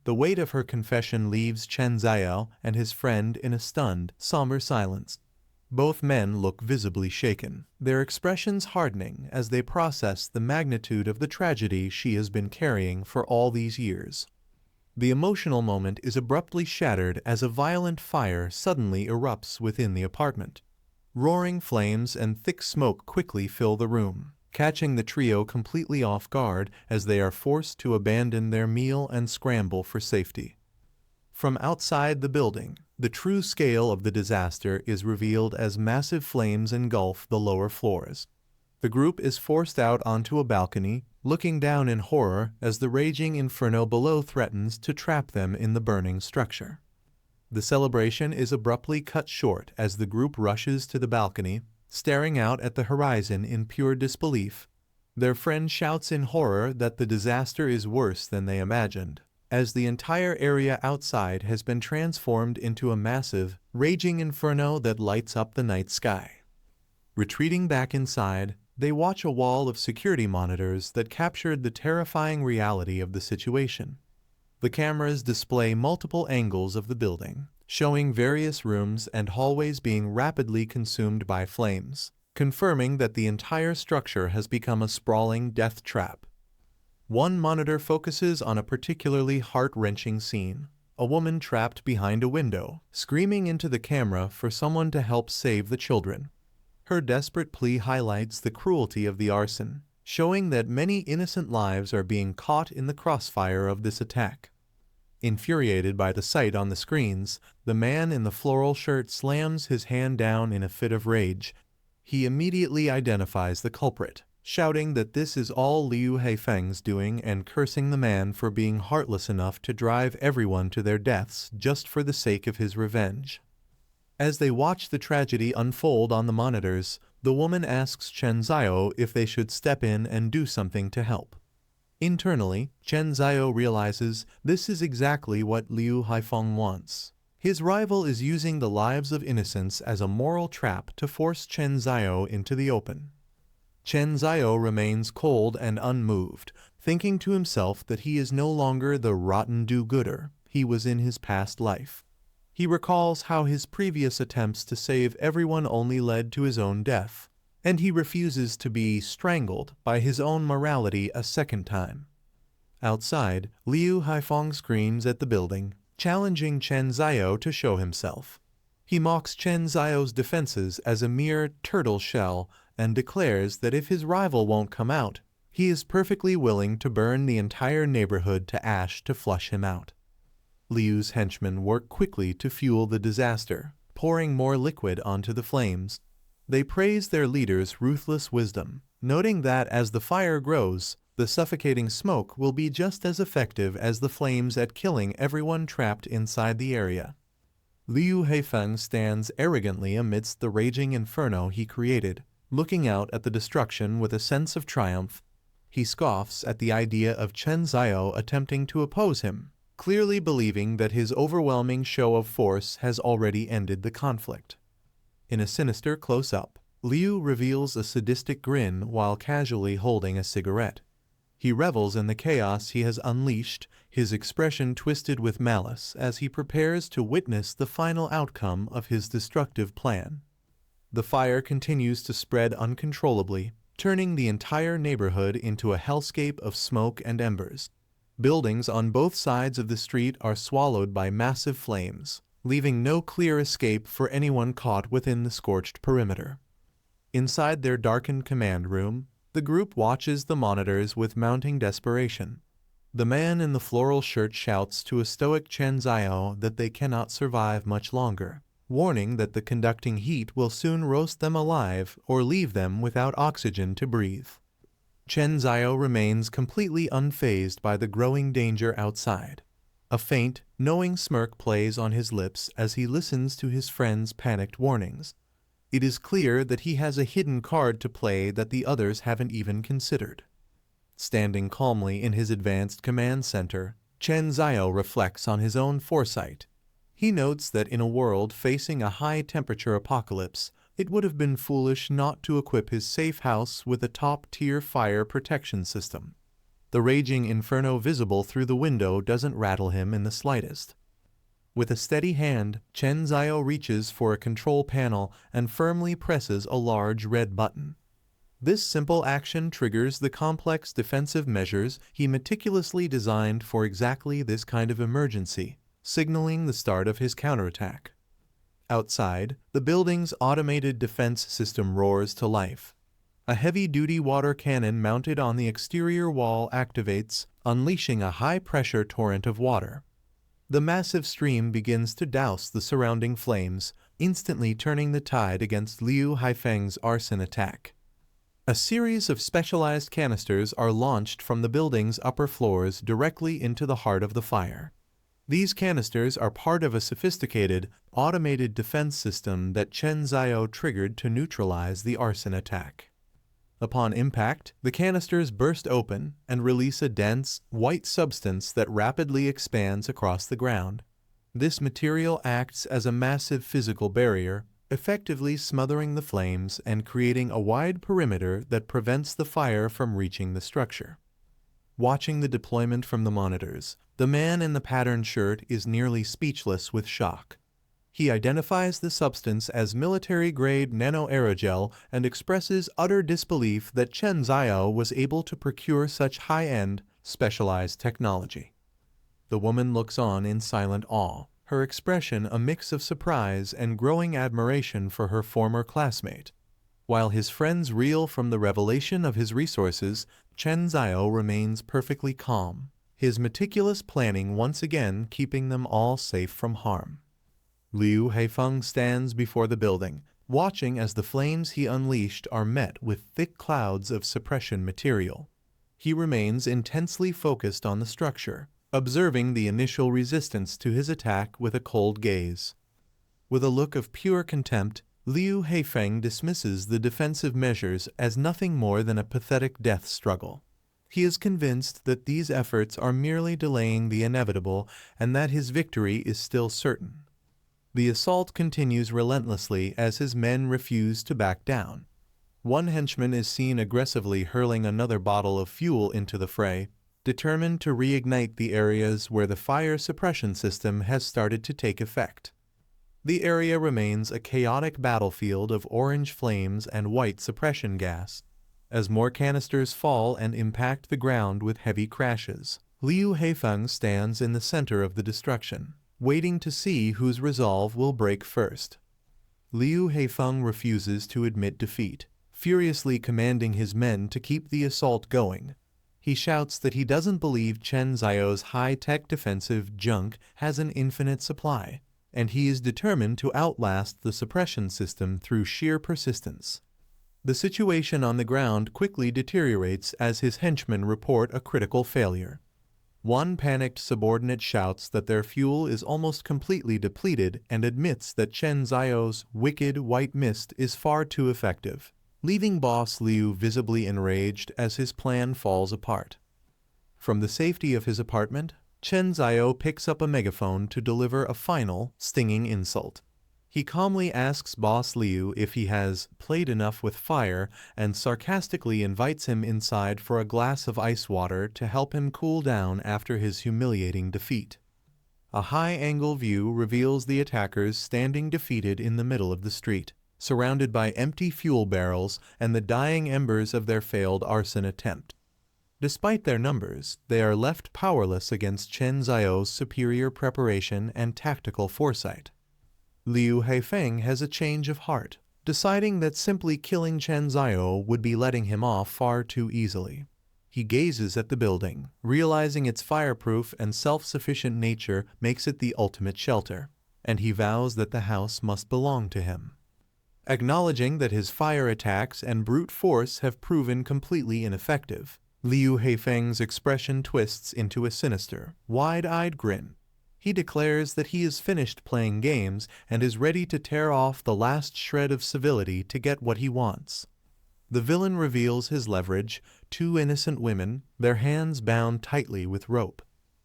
The weight of her confession leaves Chen Zio and his friend in a stunned, somber silence. Both men look visibly shaken, their expressions hardening as they process the magnitude of the tragedy she has been carrying for all these years. The emotional moment is abruptly shattered as a violent fire suddenly erupts within the apartment. Roaring flames and thick smoke quickly fill the room, catching the trio completely off guard as they are forced to abandon their meal and scramble for safety. From outside the building, the true scale of the disaster is revealed as massive flames engulf the lower floors. The group is forced out onto a balcony, looking down in horror as the raging inferno below threatens to trap them in the burning structure. The celebration is abruptly cut short as the group rushes to the balcony, staring out at the horizon in pure disbelief. Their friend shouts in horror that the disaster is worse than they imagined, as the entire area outside has been transformed into a massive, raging inferno that lights up the night sky. Retreating back inside, they watch a wall of security monitors that captured the terrifying reality of the situation. The cameras display multiple angles of the building, showing various rooms and hallways being rapidly consumed by flames, confirming that the entire structure has become a sprawling death trap. One monitor focuses on a particularly heart-wrenching scene, a woman trapped behind a window, screaming into the camera for someone to help save the children. Her desperate plea highlights the cruelty of the arson, showing that many innocent lives are being caught in the crossfire of this attack. Infuriated by the sight on the screens, the man in the floral shirt slams his hand down in a fit of rage. He immediately identifies the culprit, shouting that this is all Liu Haifeng's doing and cursing the man for being heartless enough to drive everyone to their deaths just for the sake of his revenge. As they watch the tragedy unfold on the monitors, the woman asks Chen Zio if they should step in and do something to help. Internally, Chen Zio realizes this is exactly what Liu Haifeng wants. His rival is using the lives of innocents as a moral trap to force Chen Zio into the open. Chen Zio remains cold and unmoved, thinking to himself that he is no longer the rotten do-gooder he was in his past life. He recalls how his previous attempts to save everyone only led to his own death, and he refuses to be strangled by his own morality a second time. Outside, Liu Haifeng screams at the building, challenging Chen Zio to show himself. He mocks Chen Zio's defenses as a mere turtle shell and declares that if his rival won't come out, He is perfectly willing to burn the entire neighborhood to ash to flush him out. Liu's henchmen work quickly to fuel the disaster, pouring more liquid onto the flames. They praise their leader's ruthless wisdom, noting that as the fire grows, the suffocating smoke will be just as effective as the flames at killing everyone trapped inside the area. Liu Heifeng stands arrogantly amidst the raging inferno he created, looking out at the destruction with a sense of triumph. He scoffs at the idea of Chen Zhao attempting to oppose him, clearly believing that his overwhelming show of force has already ended the conflict. In a sinister close-up, Liu reveals a sadistic grin while casually holding a cigarette. He revels in the chaos he has unleashed, his expression twisted with malice as he prepares to witness the final outcome of his destructive plan. The fire continues to spread uncontrollably, turning the entire neighborhood into a hellscape of smoke and embers. Buildings on both sides of the street are swallowed by massive flames, leaving no clear escape for anyone caught within the scorched perimeter. Inside their darkened command room, the group watches the monitors with mounting desperation. The man in the floral shirt shouts to a stoic Chen Zhao that they cannot survive much longer, warning that the conducting heat will soon roast them alive or leave them without oxygen to breathe. Chen Zhao remains completely unfazed by the growing danger outside. A faint, knowing smirk plays on his lips as he listens to his friend's panicked warnings. It is clear that he has a hidden card to play that the others haven't even considered. Standing calmly in his advanced command center, Chen Zhao reflects on his own foresight. He notes that in a world facing a high-temperature apocalypse, it would have been foolish not to equip his Safehouse with a top-tier fire protection system. The raging inferno visible through the window doesn't rattle him in the slightest. With a steady hand, Chen Zhao reaches for a control panel and firmly presses a large red button. This simple action triggers the complex defensive measures he meticulously designed for exactly this kind of emergency, signaling the start of his counterattack. Outside, the building's automated defense system roars to life. A heavy-duty water cannon mounted on the exterior wall activates, unleashing a high-pressure torrent of water. The massive stream begins to douse the surrounding flames, instantly turning the tide against Liu Haifeng's arson attack. A series of specialized canisters are launched from the building's upper floors directly into the heart of the fire. These canisters are part of a sophisticated, automated defense system that Chen Zhao triggered to neutralize the arson attack. Upon impact, the canisters burst open and release a dense, white substance that rapidly expands across the ground. This material acts as a massive physical barrier, effectively smothering the flames and creating a wide perimeter that prevents the fire from reaching the structure. Watching the deployment from the monitors, the man in the patterned shirt is nearly speechless with shock. He identifies the substance as military-grade nanoaerogel and expresses utter disbelief that Chen Zhao was able to procure such high-end, specialized technology. The woman looks on in silent awe, her expression a mix of surprise and growing admiration for her former classmate. While his friends reel from the revelation of his resources, Chen Zhao remains perfectly calm, his meticulous planning once again keeping them all safe from harm. Liu Heifeng stands before the building, watching as the flames he unleashed are met with thick clouds of suppression material. He remains intensely focused on the structure, observing the initial resistance to his attack with a cold gaze. With a look of pure contempt, Liu Heifeng dismisses the defensive measures as nothing more than a pathetic death struggle. He is convinced that these efforts are merely delaying the inevitable and that his victory is still certain. The assault continues relentlessly as his men refuse to back down. One henchman is seen aggressively hurling another bottle of fuel into the fray, determined to reignite the areas where the fire suppression system has started to take effect. The area remains a chaotic battlefield of orange flames and white suppression gas. As more canisters fall and impact the ground with heavy crashes, Liu Heifeng stands in the center of the destruction, waiting to see whose resolve will break first. Liu Heifeng refuses to admit defeat, furiously commanding his men to keep the assault going. He shouts that he doesn't believe Chen Zio's high-tech defensive junk has an infinite supply, and he is determined to outlast the suppression system through sheer persistence. The situation on the ground quickly deteriorates as his henchmen report a critical failure. One panicked subordinate shouts that their fuel is almost completely depleted and admits that Chen Zio's wicked white mist is far too effective, leaving Boss Liu visibly enraged as his plan falls apart. From the safety of his apartment, Chen Zio picks up a megaphone to deliver a final, stinging insult. He calmly asks Boss Liu if he has played enough with fire and sarcastically invites him inside for a glass of ice water to help him cool down after his humiliating defeat. A high-angle view reveals the attackers standing defeated in the middle of the street, surrounded by empty fuel barrels and the dying embers of their failed arson attempt. Despite their numbers, they are left powerless against Chen Zio's superior preparation and tactical foresight. Liu Haifeng has a change of heart, deciding that simply killing Chen Zio would be letting him off far too easily. He gazes at the building, realizing its fireproof and self-sufficient nature makes it the ultimate shelter, and he vows that the house must belong to him. Acknowledging that his fire attacks and brute force have proven completely ineffective, Liu Haifeng's expression twists into a sinister, wide-eyed grin. He declares that he is finished playing games and is ready to tear off the last shred of civility to get what he wants. The villain reveals his leverage: two innocent women, their hands bound tightly with rope.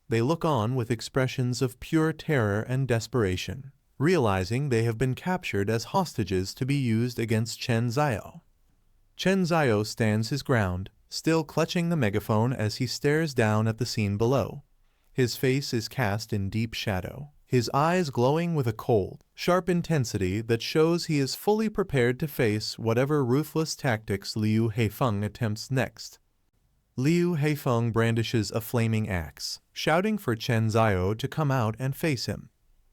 They look on with expressions of pure terror and desperation, realizing they have been captured as hostages to be used against Chen Zio. Chen Zio stands his ground, still clutching the megaphone as he stares down at the scene below. His face is cast in deep shadow, his eyes glowing with a cold, sharp intensity that shows he is fully prepared to face whatever ruthless tactics Liu Haifeng attempts next. Liu Haifeng brandishes a flaming axe, shouting for Chen Zio to come out and face him.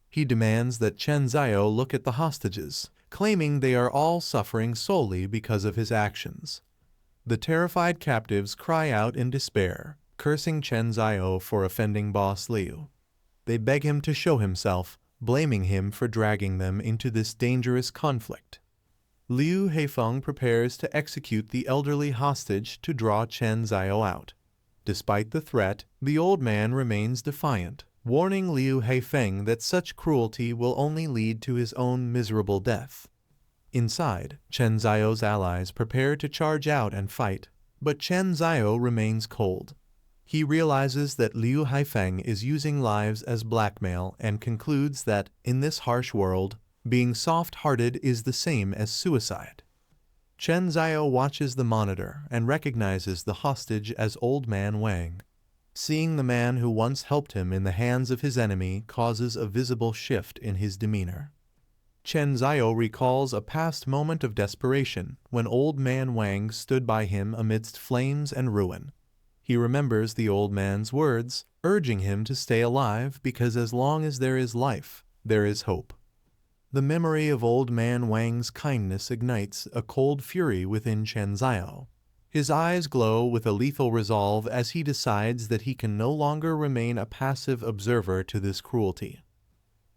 He demands that Chen Zio look at the hostages, claiming they are all suffering solely because of his actions. The terrified captives cry out in despair, cursing Chen Zio for offending Boss Liu. They beg him to show himself, blaming him for dragging them into this dangerous conflict. Liu Haifeng prepares to execute the elderly hostage to draw Chen Zio out. Despite the threat, the old man remains defiant, warning Liu Haifeng that such cruelty will only lead to his own miserable death. Inside, Chen Zio's allies prepare to charge out and fight, but Chen Zio remains cold. He realizes that Liu Haifeng is using lives as blackmail and concludes that, in this harsh world, being soft-hearted is the same as suicide. Chen Zio watches the monitor and recognizes the hostage as Old Man Wang. Seeing the man who once helped him in the hands of his enemy causes a visible shift in his demeanor. Chen Zio recalls a past moment of desperation when Old Man Wang stood by him amidst flames and ruin. He remembers the old man's words, urging him to stay alive because as long as there is life, there is hope. The memory of Old Man Wang's kindness ignites a cold fury within Chen Zio. His eyes glow with a lethal resolve as he decides that he can no longer remain a passive observer to this cruelty.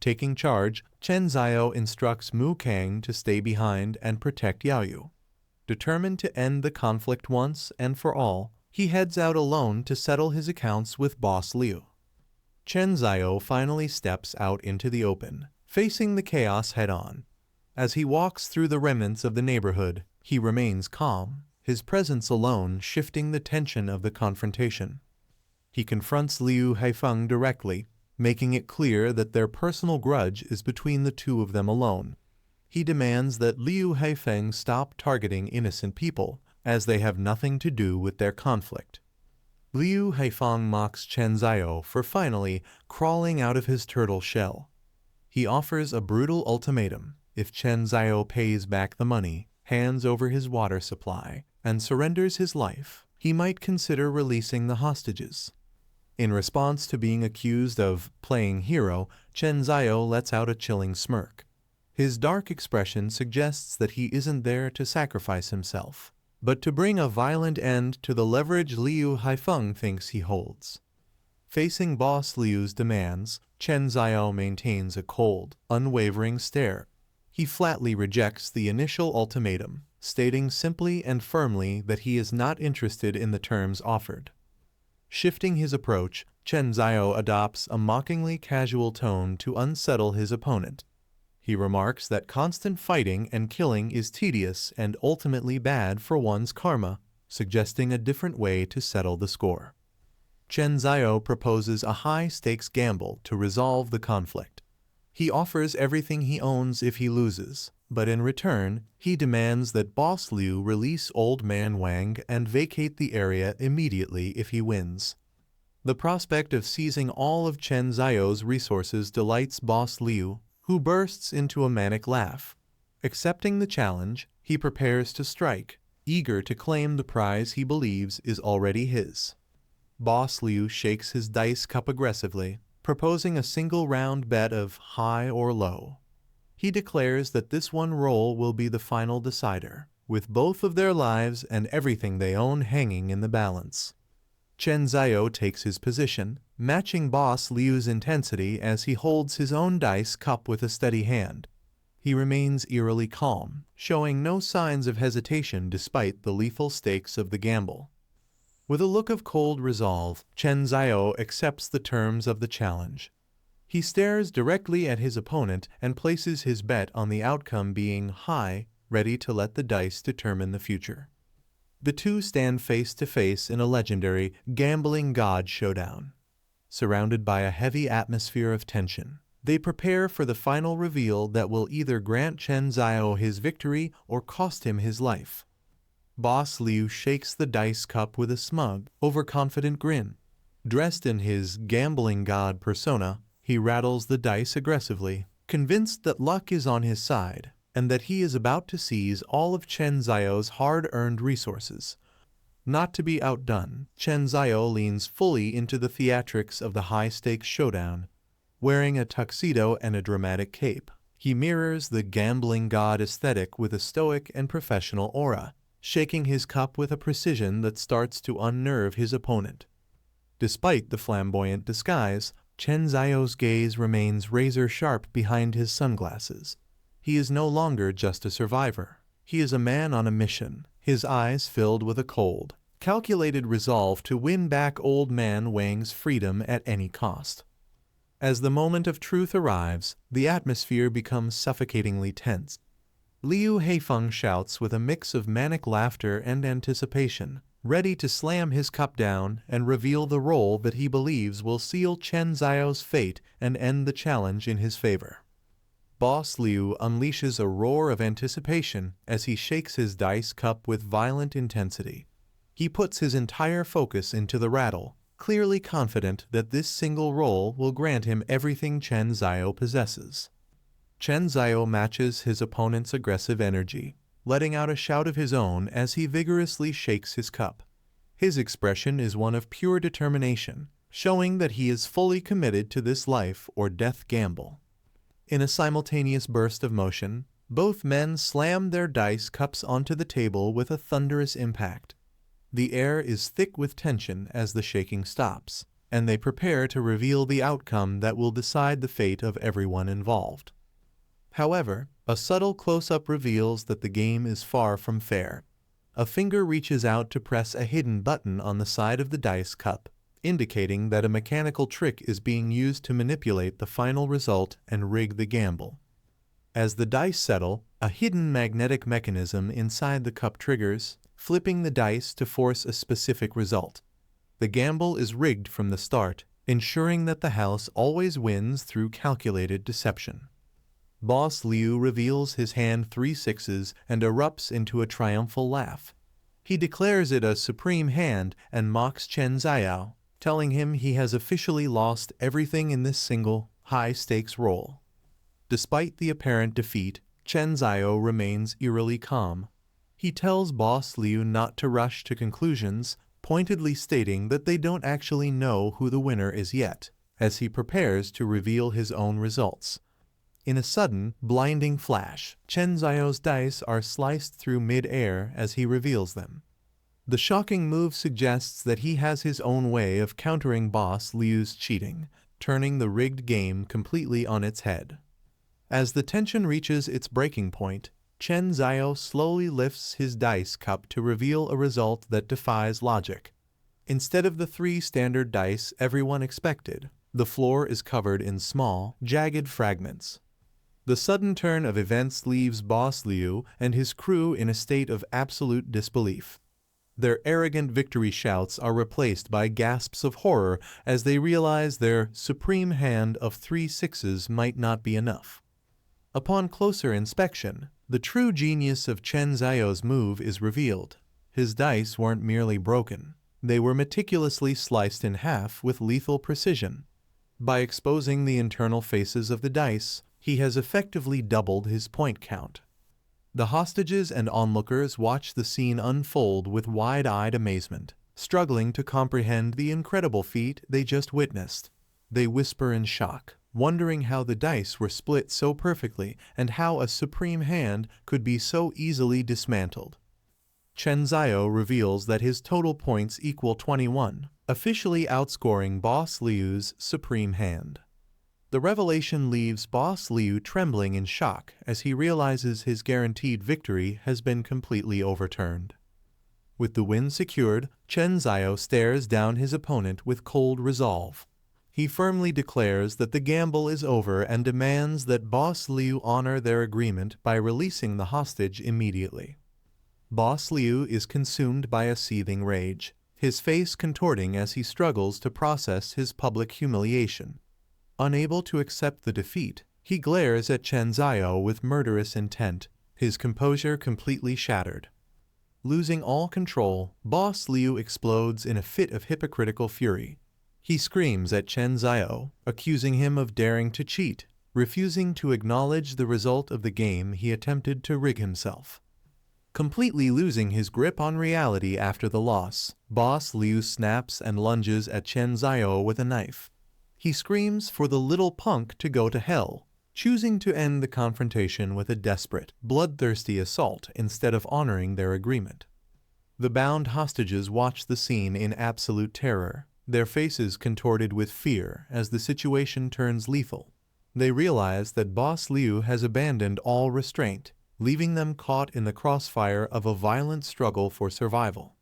Taking charge, Chen Zio instructs Mu Kang to stay behind and protect Yaoyu. Determined to end the conflict once and for all, he heads out alone to settle his accounts with Boss Liu. Chen Zio finally steps out into the open, facing the chaos head-on. As he walks through the remnants of the neighborhood, he remains calm, his presence alone shifting the tension of the confrontation. He confronts Liu Haifeng directly, making it clear that their personal grudge is between the two of them alone. He demands that Liu Haifeng stop targeting innocent people, as they have nothing to do with their conflict. Liu Haifeng mocks Chen Zio for finally crawling out of his turtle shell. He offers a brutal ultimatum: if Chen Zio pays back the money, hands over his water supply, and surrenders his life, he might consider releasing the hostages. In response to being accused of playing hero, Chen Zio lets out a chilling smirk. His dark expression suggests that he isn't there to sacrifice himself, but to bring a violent end to the leverage Liu Haifeng thinks he holds. Facing boss Liu's demands, Chen Xiao maintains a cold, unwavering stare. He flatly rejects the initial ultimatum, stating simply and firmly that he is not interested in the terms offered. Shifting his approach, Chen Xiao adopts a mockingly casual tone to unsettle his opponent. He remarks that constant fighting and killing is tedious and ultimately bad for one's karma, suggesting a different way to settle the score. Chen Xiao proposes a high-stakes gamble to resolve the conflict. He offers everything he owns if he loses, but in return, he demands that Boss Liu release Old Man Wang and vacate the area immediately if he wins. The prospect of seizing all of Chen Xiao's resources delights Boss Liu, who bursts into a manic laugh. Accepting the challenge, he prepares to strike, eager to claim the prize he believes is already his. Boss Liu shakes his dice cup aggressively, proposing a single round bet of high or low. He declares that this one roll will be the final decider, with both of their lives and everything they own hanging in the balance. Chen Xiao takes his position, matching Boss Liu's intensity as he holds his own dice cup with a steady hand. He remains eerily calm, showing no signs of hesitation despite the lethal stakes of the gamble. With a look of cold resolve, Chen Xiao accepts the terms of the challenge. He stares directly at his opponent and places his bet on the outcome being high, ready to let the dice determine the future. The two stand face to face in a legendary gambling god showdown. Surrounded by a heavy atmosphere of tension, they prepare for the final reveal that will either grant Chen Xiao his victory or cost him his life. Boss Liu shakes the dice cup with a smug, overconfident grin. Dressed in his gambling god persona, he rattles the dice aggressively, convinced that luck is on his side and that he is about to seize all of Chen Xiao's hard-earned resources. Not to be outdone, Chen Xiao leans fully into the theatrics of the high-stakes showdown. Wearing a tuxedo and a dramatic cape, he mirrors the gambling god aesthetic with a stoic and professional aura, shaking his cup with a precision that starts to unnerve his opponent. Despite the flamboyant disguise, Chen Xiao's gaze remains razor-sharp behind his sunglasses. He is no longer just a survivor. He is a man on a mission, his eyes filled with a cold, calculated resolve to win back Old Man Wang's freedom at any cost. As the moment of truth arrives, the atmosphere becomes suffocatingly tense. Liu Haifeng shouts with a mix of manic laughter and anticipation, ready to slam his cup down and reveal the roll that he believes will seal Chen Xiao's fate and end the challenge in his favor. Boss Liu unleashes a roar of anticipation as he shakes his dice cup with violent intensity. He puts his entire focus into the rattle, clearly confident that this single roll will grant him everything Chen Xiao possesses. Chen Xiao matches his opponent's aggressive energy, letting out a shout of his own as he vigorously shakes his cup. His expression is one of pure determination, showing that he is fully committed to this life or death gamble. In a simultaneous burst of motion, both men slam their dice cups onto the table with a thunderous impact. The air is thick with tension as the shaking stops, and they prepare to reveal the outcome that will decide the fate of everyone involved. However, a subtle close-up reveals that the game is far from fair. A finger reaches out to press a hidden button on the side of the dice cup, indicating that a mechanical trick is being used to manipulate the final result and rig the gamble. As the dice settle, a hidden magnetic mechanism inside the cup triggers, flipping the dice to force a specific result. The gamble is rigged from the start, ensuring that the house always wins through calculated deception. Boss Liu reveals his hand 3 sixes and erupts into a triumphal laugh. He declares it a supreme hand and mocks Chen Xiao, telling him he has officially lost everything in this single, high-stakes roll. Despite the apparent defeat, Chen Xiao remains eerily calm. He tells Boss Liu not to rush to conclusions, pointedly stating that they don't actually know who the winner is yet, as he prepares to reveal his own results. In a sudden, blinding flash, Chen Zio's dice are sliced through mid-air as he reveals them. The shocking move suggests that he has his own way of countering Boss Liu's cheating, turning the rigged game completely on its head. As the tension reaches its breaking point, Chen Zio slowly lifts his dice cup to reveal a result that defies logic. Instead of the 3 standard dice everyone expected, the floor is covered in small, jagged fragments. The sudden turn of events leaves Boss Liu and his crew in a state of absolute disbelief. Their arrogant victory shouts are replaced by gasps of horror as they realize their supreme hand of 3 sixes might not be enough. Upon closer inspection, the true genius of Chen Zio's move is revealed. His dice weren't merely broken. They were meticulously sliced in half with lethal precision. By exposing the internal faces of the dice, he has effectively doubled his point count. The hostages and onlookers watch the scene unfold with wide-eyed amazement, struggling to comprehend the incredible feat they just witnessed. They whisper in shock, wondering how the dice were split so perfectly and how a supreme hand could be so easily dismantled. Chen Zio reveals that his total points equal 21, officially outscoring Boss Liu's supreme hand. The revelation leaves Boss Liu trembling in shock as he realizes his guaranteed victory has been completely overturned. With the win secured, Chen Zio stares down his opponent with cold resolve. He firmly declares that the gamble is over and demands that Boss Liu honor their agreement by releasing the hostage immediately. Boss Liu is consumed by a seething rage, his face contorting as he struggles to process his public humiliation. Unable to accept the defeat, he glares at Chen Zio with murderous intent, his composure completely shattered. Losing all control, Boss Liu explodes in a fit of hypocritical fury. He screams at Chen Zio, accusing him of daring to cheat, refusing to acknowledge the result of the game he attempted to rig himself. Completely losing his grip on reality after the loss, Boss Liu snaps and lunges at Chen Zio with a knife. He screams for the little punk to go to hell, choosing to end the confrontation with a desperate, bloodthirsty assault instead of honoring their agreement. The bound hostages watch the scene in absolute terror, their faces contorted with fear as the situation turns lethal. They realize that Boss Liu has abandoned all restraint, leaving them caught in the crossfire of a violent struggle for survival.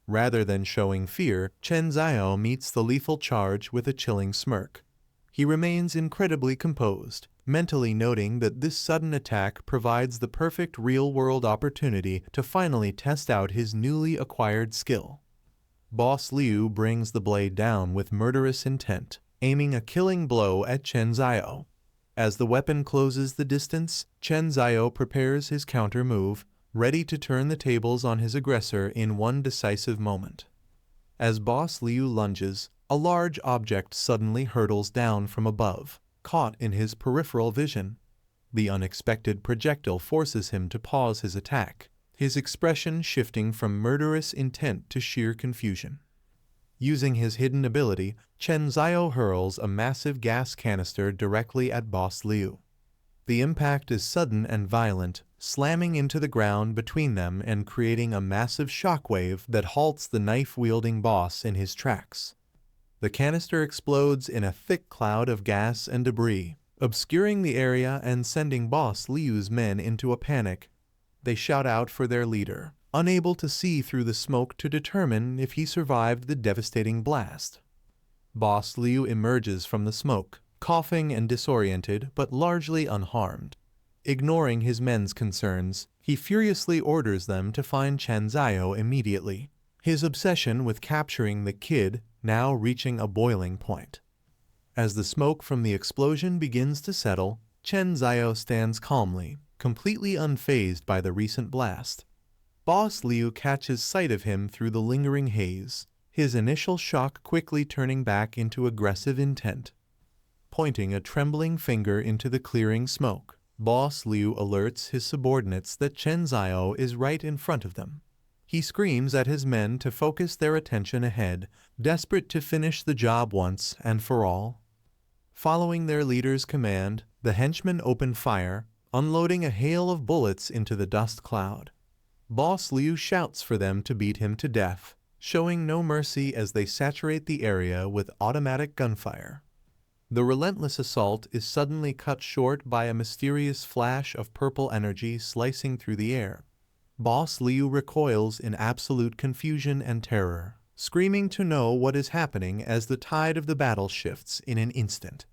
Rather than showing fear, Chen Zio meets the lethal charge with a chilling smirk. He remains incredibly composed, mentally noting that this sudden attack provides the perfect real-world opportunity to finally test out his newly acquired skill. Boss Liu brings the blade down with murderous intent, aiming a killing blow at Chen Zio. As the weapon closes the distance, Chen Zio prepares his counter move, ready to turn the tables on his aggressor in one decisive moment. As Boss Liu lunges, a large object suddenly hurtles down from above, caught in his peripheral vision. The unexpected projectile forces him to pause his attack, his expression shifting from murderous intent to sheer confusion. Using his hidden ability, Chen Zio hurls a massive gas canister directly at Boss Liu. The impact is sudden and violent, slamming into the ground between them and creating a massive shockwave that halts the knife-wielding boss in his tracks. The canister explodes in a thick cloud of gas and debris, obscuring the area and sending Boss Liu's men into a panic. They shout out for their leader, unable to see through the smoke to determine if he survived the devastating blast. Boss Liu emerges from the smoke, coughing and disoriented but largely unharmed. Ignoring his men's concerns, he furiously orders them to find Chen Zio immediately, his obsession with capturing the kid now reaching a boiling point. As the smoke from the explosion begins to settle, Chen Zio stands calmly, completely unfazed by the recent blast. Boss Liu catches sight of him through the lingering haze, his initial shock quickly turning back into aggressive intent. Pointing a trembling finger into the clearing smoke, Boss Liu alerts his subordinates that Chen Zio is right in front of them. He screams at his men to focus their attention ahead, desperate to finish the job once and for all. Following their leader's command, The henchmen open fire, unloading a hail of bullets into the dust cloud. Boss Liu shouts for them to beat him to death, showing no mercy as they saturate the area with automatic gunfire. The relentless assault is suddenly cut short by a mysterious flash of purple energy slicing through the air. Boss Liu recoils in absolute confusion and terror, screaming to know what is happening as the tide of the battle shifts in an instant.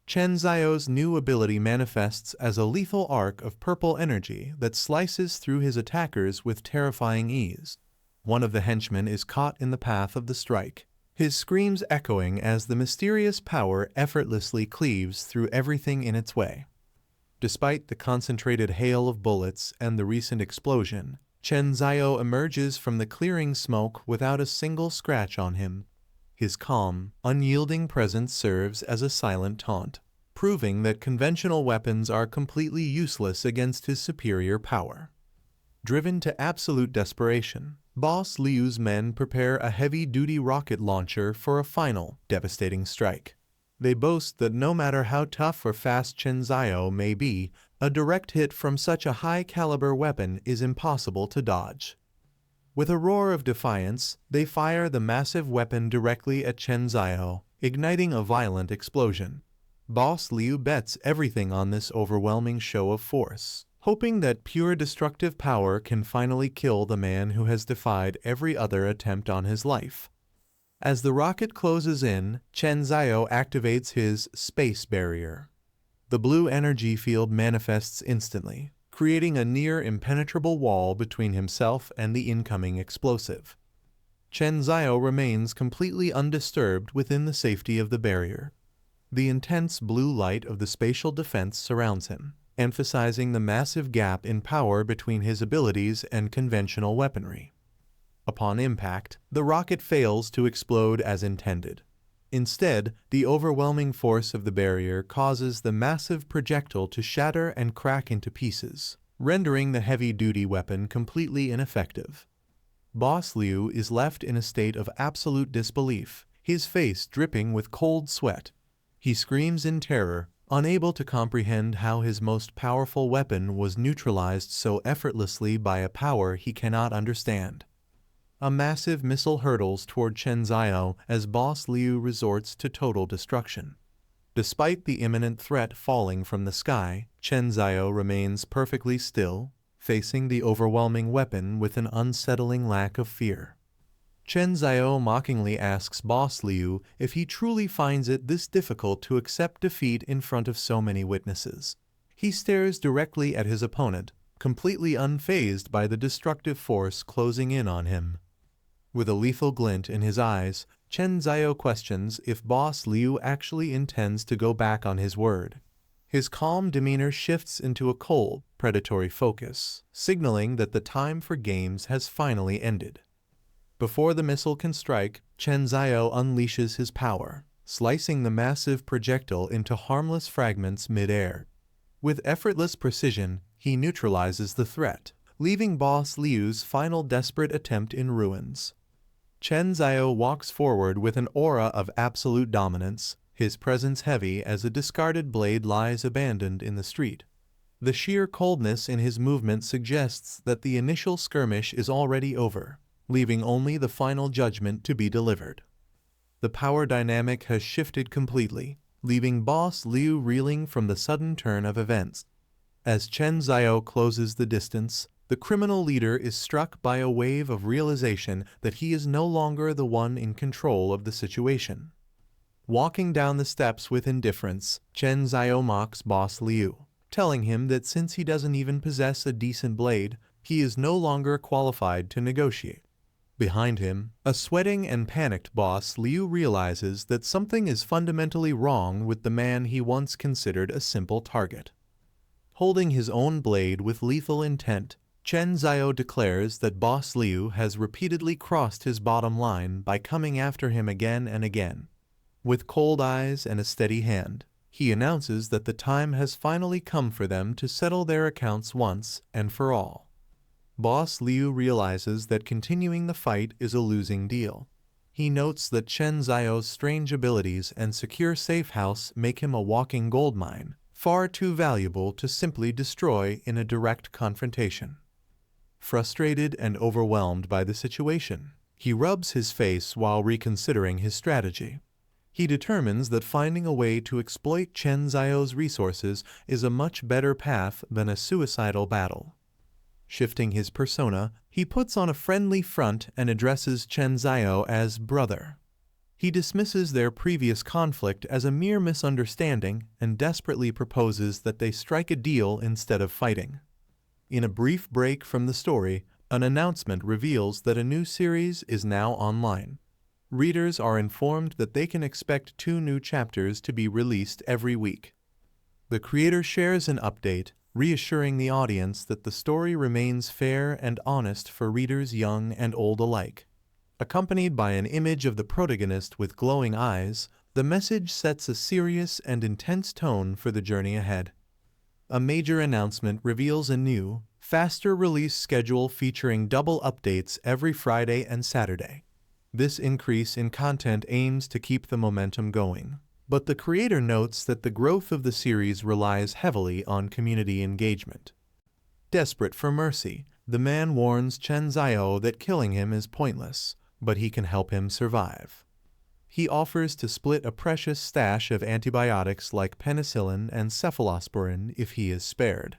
Chen Zhao's new ability manifests as a lethal arc of purple energy that slices through his attackers with terrifying ease. One of the henchmen is caught in the path of the strike, his screams echoing as the mysterious power effortlessly cleaves through everything in its way. Despite the concentrated hail of bullets and the recent explosion, Chen Zhao emerges from the clearing smoke without a single scratch on him. His calm, unyielding presence serves as a silent taunt, proving that conventional weapons are completely useless against his superior power. Driven to absolute desperation, Boss Liu's men prepare a heavy-duty rocket launcher for a final, devastating strike. They boast that no matter how tough or fast Chen Zhao may be, a direct hit from such a high-caliber weapon is impossible to dodge. With a roar of defiance, they fire the massive weapon directly at Chen Zhao, igniting a violent explosion. Boss Liu bets everything on this overwhelming show of force, hoping that pure destructive power can finally kill the man who has defied every other attempt on his life. As the rocket closes in, Chen Zhao activates his space barrier. The blue energy field manifests instantly, creating a near-impenetrable wall between himself and the incoming explosive. Chen Zhao remains completely undisturbed within the safety of the barrier. The intense blue light of the spatial defense surrounds him, emphasizing the massive gap in power between his abilities and conventional weaponry. Upon impact, the rocket fails to explode as intended. Instead, the overwhelming force of the barrier causes the massive projectile to shatter and crack into pieces, rendering the heavy-duty weapon completely ineffective. Boss Liu is left in a state of absolute disbelief, his face dripping with cold sweat. He screams in terror, unable to comprehend how his most powerful weapon was neutralized so effortlessly by a power he cannot understand. A massive missile hurtles toward Chen Zhao as Boss Liu resorts to total destruction. Despite the imminent threat falling from the sky, Chen Zhao remains perfectly still, facing the overwhelming weapon with an unsettling lack of fear. Chen Zhao mockingly asks Boss Liu if he truly finds it this difficult to accept defeat in front of so many witnesses. He stares directly at his opponent, completely unfazed by the destructive force closing in on him. With a lethal glint in his eyes, Chen Zhao questions if Boss Liu actually intends to go back on his word. His calm demeanor shifts into a cold, predatory focus, signaling that the time for games has finally ended. Before the missile can strike, Chen Zhao unleashes his power, slicing the massive projectile into harmless fragments mid-air. With effortless precision, he neutralizes the threat, leaving Boss Liu's final desperate attempt in ruins. Chen Zhao walks forward with an aura of absolute dominance, his presence heavy as a discarded blade lies abandoned in the street. The sheer coldness in his movement suggests that the initial skirmish is already over, leaving only the final judgment to be delivered. The power dynamic has shifted completely, leaving Boss Liu reeling from the sudden turn of events. As Chen Zhao closes the distance, the criminal leader is struck by a wave of realization that he is no longer the one in control of the situation. Walking down the steps with indifference, Chen Zhao mocks Boss Liu, telling him that since he doesn't even possess a decent blade, he is no longer qualified to negotiate. Behind him, a sweating and panicked Boss Liu realizes that something is fundamentally wrong with the man he once considered a simple target. Holding his own blade with lethal intent, Chen Zhao declares that Boss Liu has repeatedly crossed his bottom line by coming after him again and again. With cold eyes and a steady hand, he announces that the time has finally come for them to settle their accounts once and for all. Boss Liu realizes that continuing the fight is a losing deal. He notes that Chen Zhao's strange abilities and secure Safehouse make him a walking goldmine, far too valuable to simply destroy in a direct confrontation. Frustrated and overwhelmed by the situation, he rubs his face while reconsidering his strategy. He determines that finding a way to exploit Chen Zio's resources is a much better path than a suicidal battle. Shifting his persona, he puts on a friendly front and addresses Chen Zio as brother. He dismisses their previous conflict as a mere misunderstanding and desperately proposes that they strike a deal instead of fighting. In a brief break from the story, an announcement reveals that a new series is now online. Readers are informed that they can expect 2 new chapters to be released every week. The creator shares an update, reassuring the audience that the story remains fair and honest for readers young and old alike. Accompanied by an image of the protagonist with glowing eyes, the message sets a serious and intense tone for the journey ahead. A major announcement reveals a new, faster release schedule featuring double updates every Friday and Saturday. This increase in content aims to keep the momentum going, but the creator notes that the growth of the series relies heavily on community engagement. Desperate for mercy, the man warns Chen Zio that killing him is pointless, but he can help him survive. He offers to split a precious stash of antibiotics like penicillin and cephalosporin if he is spared.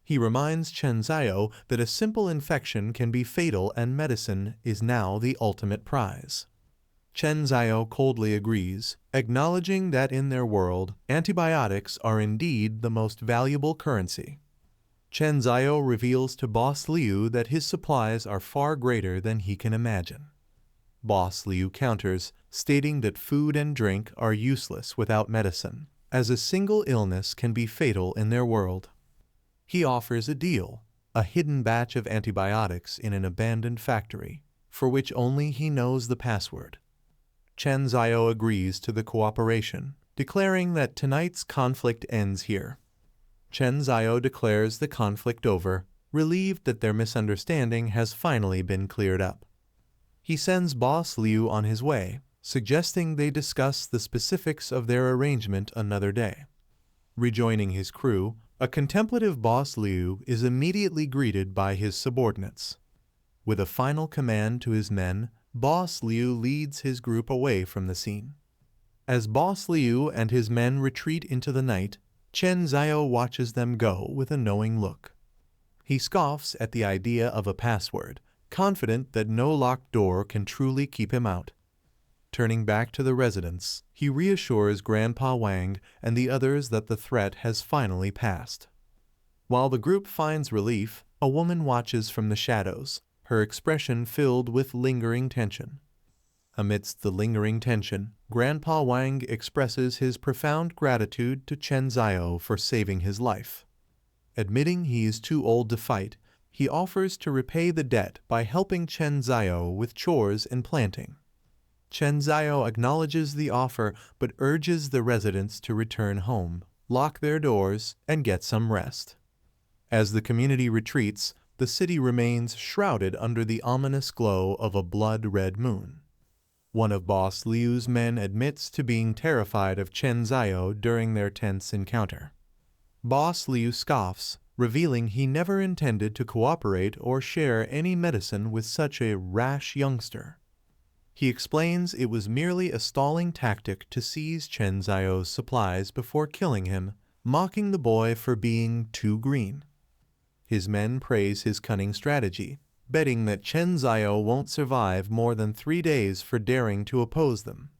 He reminds Chen Zio that a simple infection can be fatal and medicine is now the ultimate prize. Chen Zio coldly agrees, acknowledging that in their world, antibiotics are indeed the most valuable currency. Chen Zio reveals to Boss Liu that his supplies are far greater than he can imagine. Boss Liu counters, stating that food and drink are useless without medicine, as a single illness can be fatal in their world. He offers a deal, a hidden batch of antibiotics in an abandoned factory, for which only he knows the password. Chen Zio agrees to the cooperation, declaring that tonight's conflict ends here. Chen Zio declares the conflict over, relieved that their misunderstanding has finally been cleared up. He sends Boss Liu on his way, suggesting they discuss the specifics of their arrangement another day. Rejoining his crew, a contemplative Boss Liu is immediately greeted by his subordinates. With a final command to his men, Boss Liu leads his group away from the scene. As Boss Liu and his men retreat into the night, Chen Zio watches them go with a knowing look. He scoffs at the idea of a password, confident that no locked door can truly keep him out. Turning back to the residence, he reassures Grandpa Wang and the others that the threat has finally passed. While the group finds relief, a woman watches from the shadows, her expression filled with lingering tension. Amidst the lingering tension, Grandpa Wang expresses his profound gratitude to Chen Zio for saving his life. Admitting he is too old to fight, he offers to repay the debt by helping Chen Zio with chores and planting. Chen Zio acknowledges the offer but urges the residents to return home, lock their doors, and get some rest. As the community retreats, the city remains shrouded under the ominous glow of a blood-red moon. One of Boss Liu's men admits to being terrified of Chen Zio during their tense encounter. Boss Liu scoffs, revealing he never intended to cooperate or share any medicine with such a rash youngster. He explains it was merely a stalling tactic to seize Chen Zio's supplies before killing him, mocking the boy for being too green. His men praise his cunning strategy, betting that Chen Zio won't survive more than 3 days for daring to oppose them.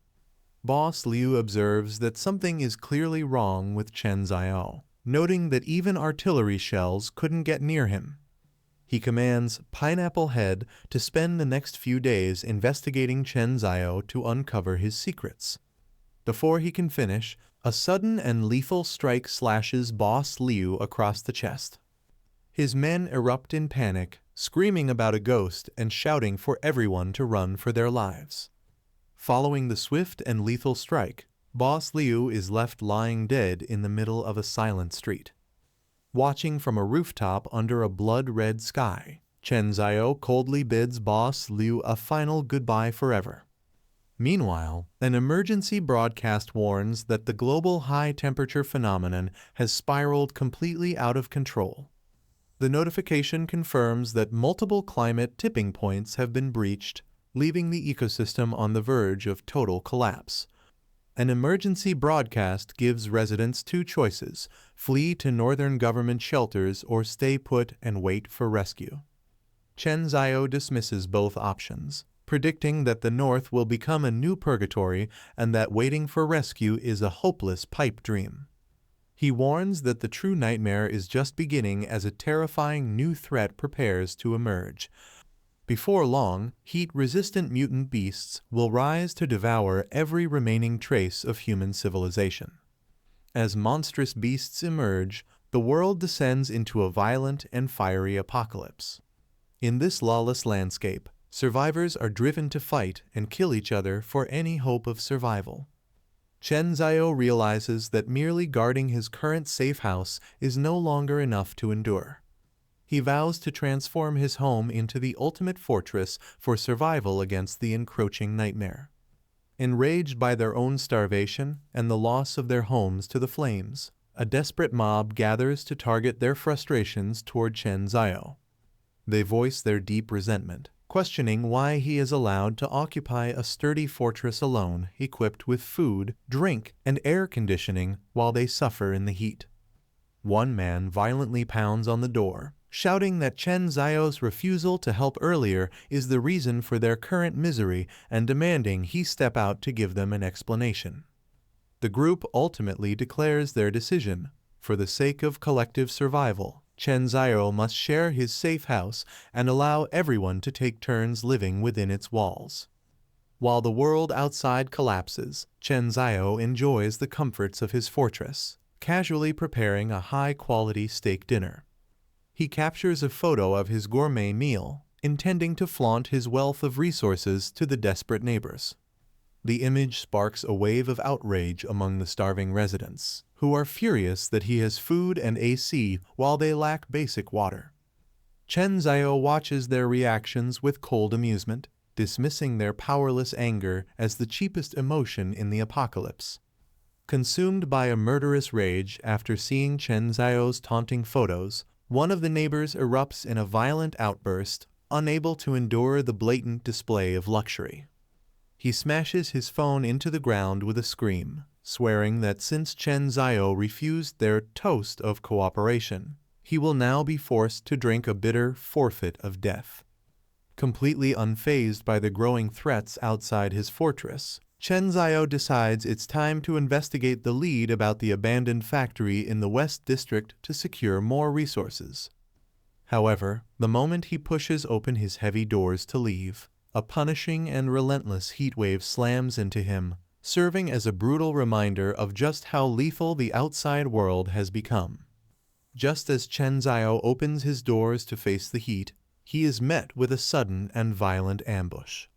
Boss Liu observes that something is clearly wrong with Chen Zio, noting that even artillery shells couldn't get near him. He commands Pineapple Head to spend the next few days investigating Chen Zio to uncover his secrets. Before he can finish, a sudden and lethal strike slashes Boss Liu across the chest. His men erupt in panic, screaming about a ghost and shouting for everyone to run for their lives. Following the swift and lethal strike, Boss Liu is left lying dead in the middle of a silent street. Watching from a rooftop under a blood-red sky, Chen Zio coldly bids Boss Liu a final goodbye forever. Meanwhile, an emergency broadcast warns that the global high-temperature phenomenon has spiraled completely out of control. The notification confirms that multiple climate tipping points have been breached, leaving the ecosystem on the verge of total collapse. An emergency broadcast gives residents two choices: flee to northern government shelters or stay put and wait for rescue. Chen Zhao dismisses both options, predicting that the north will become a new purgatory and that waiting for rescue is a hopeless pipe dream. He warns that the true nightmare is just beginning as a terrifying new threat prepares to emerge. Before long, heat-resistant mutant beasts will rise to devour every remaining trace of human civilization. As monstrous beasts emerge, the world descends into a violent and fiery apocalypse. In this lawless landscape, survivors are driven to fight and kill each other for any hope of survival. Chen Zhao realizes that merely guarding his current safe house is no longer enough to endure. He vows to transform his home into the ultimate fortress for survival against the encroaching nightmare. Enraged by their own starvation and the loss of their homes to the flames, a desperate mob gathers to target their frustrations toward Chen Zhao. They voice their deep resentment, questioning why he is allowed to occupy a sturdy fortress alone, equipped with food, drink, and air conditioning while they suffer in the heat. One man violently pounds on the door, shouting that Chen Zhao's refusal to help earlier is the reason for their current misery and demanding he step out to give them an explanation. The group ultimately declares their decision. For the sake of collective survival, Chen Zhao must share his safe house and allow everyone to take turns living within its walls. While the world outside collapses, Chen Zhao enjoys the comforts of his fortress, casually preparing a high-quality steak dinner. He captures a photo of his gourmet meal, intending to flaunt his wealth of resources to the desperate neighbors. The image sparks a wave of outrage among the starving residents, who are furious that he has food and AC while they lack basic water. Chen Zhao watches their reactions with cold amusement, dismissing their powerless anger as the cheapest emotion in the apocalypse. Consumed by a murderous rage after seeing Chen Zhao's taunting photos, one of the neighbors erupts in a violent outburst, unable to endure the blatant display of luxury. He smashes his phone into the ground with a scream, swearing that since Chen Zhao refused their toast of cooperation, he will now be forced to drink a bitter forfeit of death. Completely unfazed by the growing threats outside his fortress, Chen Zhao decides it's time to investigate the lead about the abandoned factory in the West District to secure more resources. However, the moment he pushes open his heavy doors to leave, a punishing and relentless heatwave slams into him, serving as a brutal reminder of just how lethal the outside world has become. Just as Chen Zhao opens his doors to face the heat, he is met with a sudden and violent ambush.